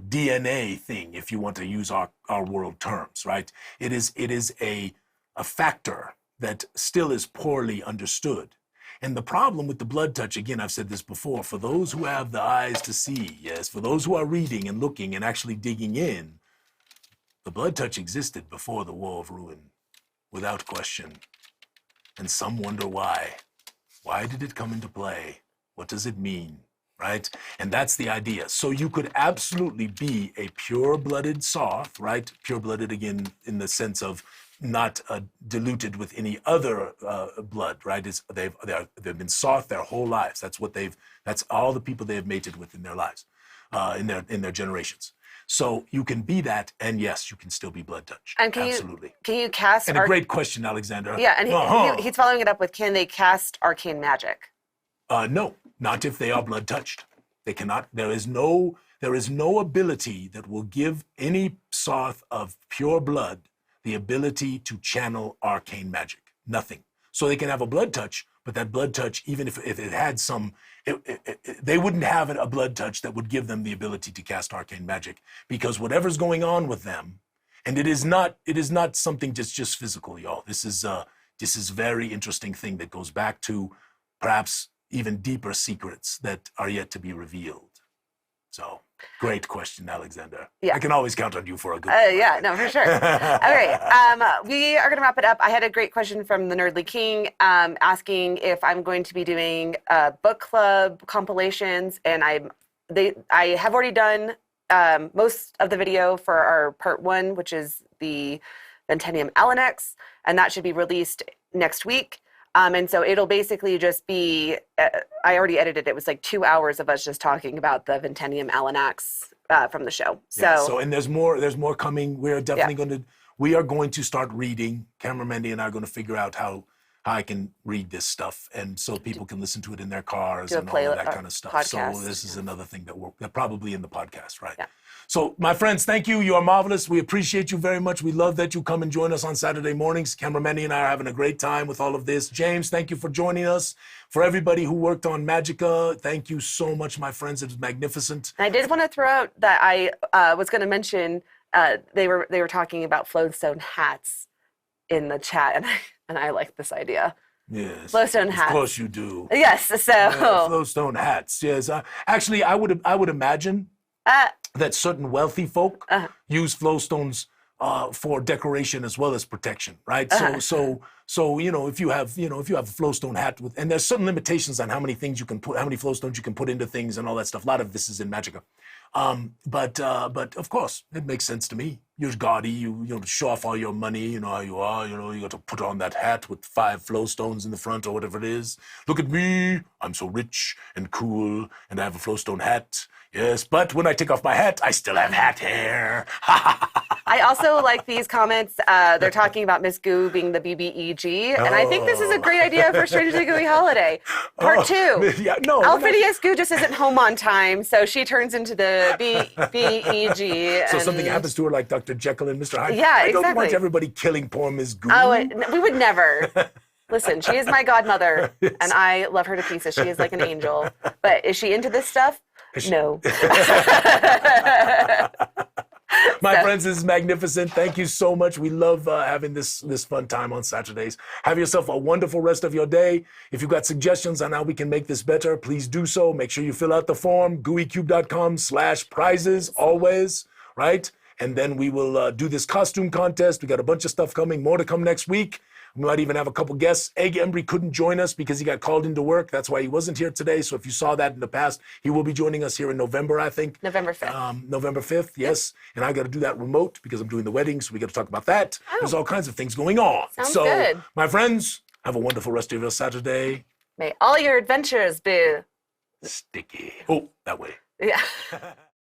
DNA thing, if you want to use our world terms, right? It is a factor that still is poorly understood. And the problem with the blood touch, again, I've said this before, for those who have the eyes to see, yes, for those who are reading and looking and actually digging in, the blood touch existed before the War of Ruin, without question. And some wonder why. Why did it come into play? What does it mean, right? And that's the idea. So you could absolutely be a pure-blooded Soth, right? Pure-blooded, again, in the sense of not diluted with any other blood, right? They've been Soth their whole lives. That's all the people they have mated with in their lives, in their generations. So you can be that, and yes, you can still be blood touch. And Absolutely. Can you cast? And a great question, Alexander. Yeah, and he's following it up with, can they cast arcane magic? No, not if they are blood touched. They cannot. There is no ability that will give any Soth of pure blood the ability to channel arcane magic. Nothing. So they can have a blood touch, but that blood touch, even if it had some, they wouldn't have a blood touch that would give them the ability to cast arcane magic, because whatever's going on with them, and it is not something just physical, y'all. This is very interesting thing that goes back to perhaps even deeper secrets that are yet to be revealed. So, great question, Alexander. Yeah. I can always count on you for a good one. Yeah, no, for sure. Okay, we are going to wrap it up. I had a great question from the Nerdly King asking if I'm going to be doing book club compilations, and I have already done most of the video for our part 1, which is the Ventenium Alanex, and that should be released next week. And so it'll basically just be, I already edited it. It was like 2 hours of us just talking about the Ventenium Alanax from the show. So and there's more coming. We're definitely we are going to start reading. Cameron Mandy and I are going to figure out how I can read this stuff, and so people can listen to it in their cars and all of that kind of stuff. Podcast. So this is another thing that probably in the podcast, right? Yeah. So, my friends, thank you. You are marvelous. We appreciate you very much. We love that you come and join us on Saturday mornings. Cameron Mandy and I are having a great time with all of this. James, thank you for joining us. For everybody who worked on Magica, thank you so much, my friends. It was magnificent. I did want to throw out that I was going to mention they were talking about Flowstone hats in the chat, and I like this idea. Yes. Flowstone hats. Of course you do. Yes. So Flowstone hats. Yes. Actually, I would imagine that certain wealthy folk use flowstones for decoration as well as protection, right? So if you have a flowstone hat and there's certain limitations on how many flowstones you can put into things and all that stuff. A lot of this is in Magica. But of course it makes sense to me. You're gaudy, you show off all your money, you know how you are, you got to put on that hat with 5 flowstones in the front or whatever it is. Look at me, I'm so rich and cool and I have a flowstone hat. Yes, but when I take off my hat, I still have hat hair. I also like these comments. They're talking about Miss Goo being the BBEG, and I think this is a great idea for Strangely Gooey Holiday. Part 2. Yeah, no. Alphinius Goo just isn't home on time, so she turns into the BBEG. So something happens to her like Dr. Jekyll and Mr. Hyde. Yeah, I don't exactly. want everybody killing poor Miss Goo. Oh, we would never. Listen, she is my godmother, and I love her to pieces. She is like an angel. But is she into this stuff? No. My friends, this is magnificent. Thank you so much. We love having this fun time on Saturdays. Have yourself a wonderful rest of your day. If you've got suggestions on how we can make this better, please do so. Make sure you fill out the form, gooeycube.com/prizes always, right? And then we will do this costume contest. We got a bunch of stuff coming, more to come next week. We might even have a couple guests. Egg Embry couldn't join us because he got called into work. That's why he wasn't here today. So if you saw that in the past, he will be joining us here in November, I think. November 5th. November 5th, yes. And I got to do that remote because I'm doing the wedding, so we got to talk about that. Oh. There's all kinds of things going on. Sounds good. My friends, have a wonderful rest of your Saturday. May all your adventures be sticky. Oh, that way. Yeah.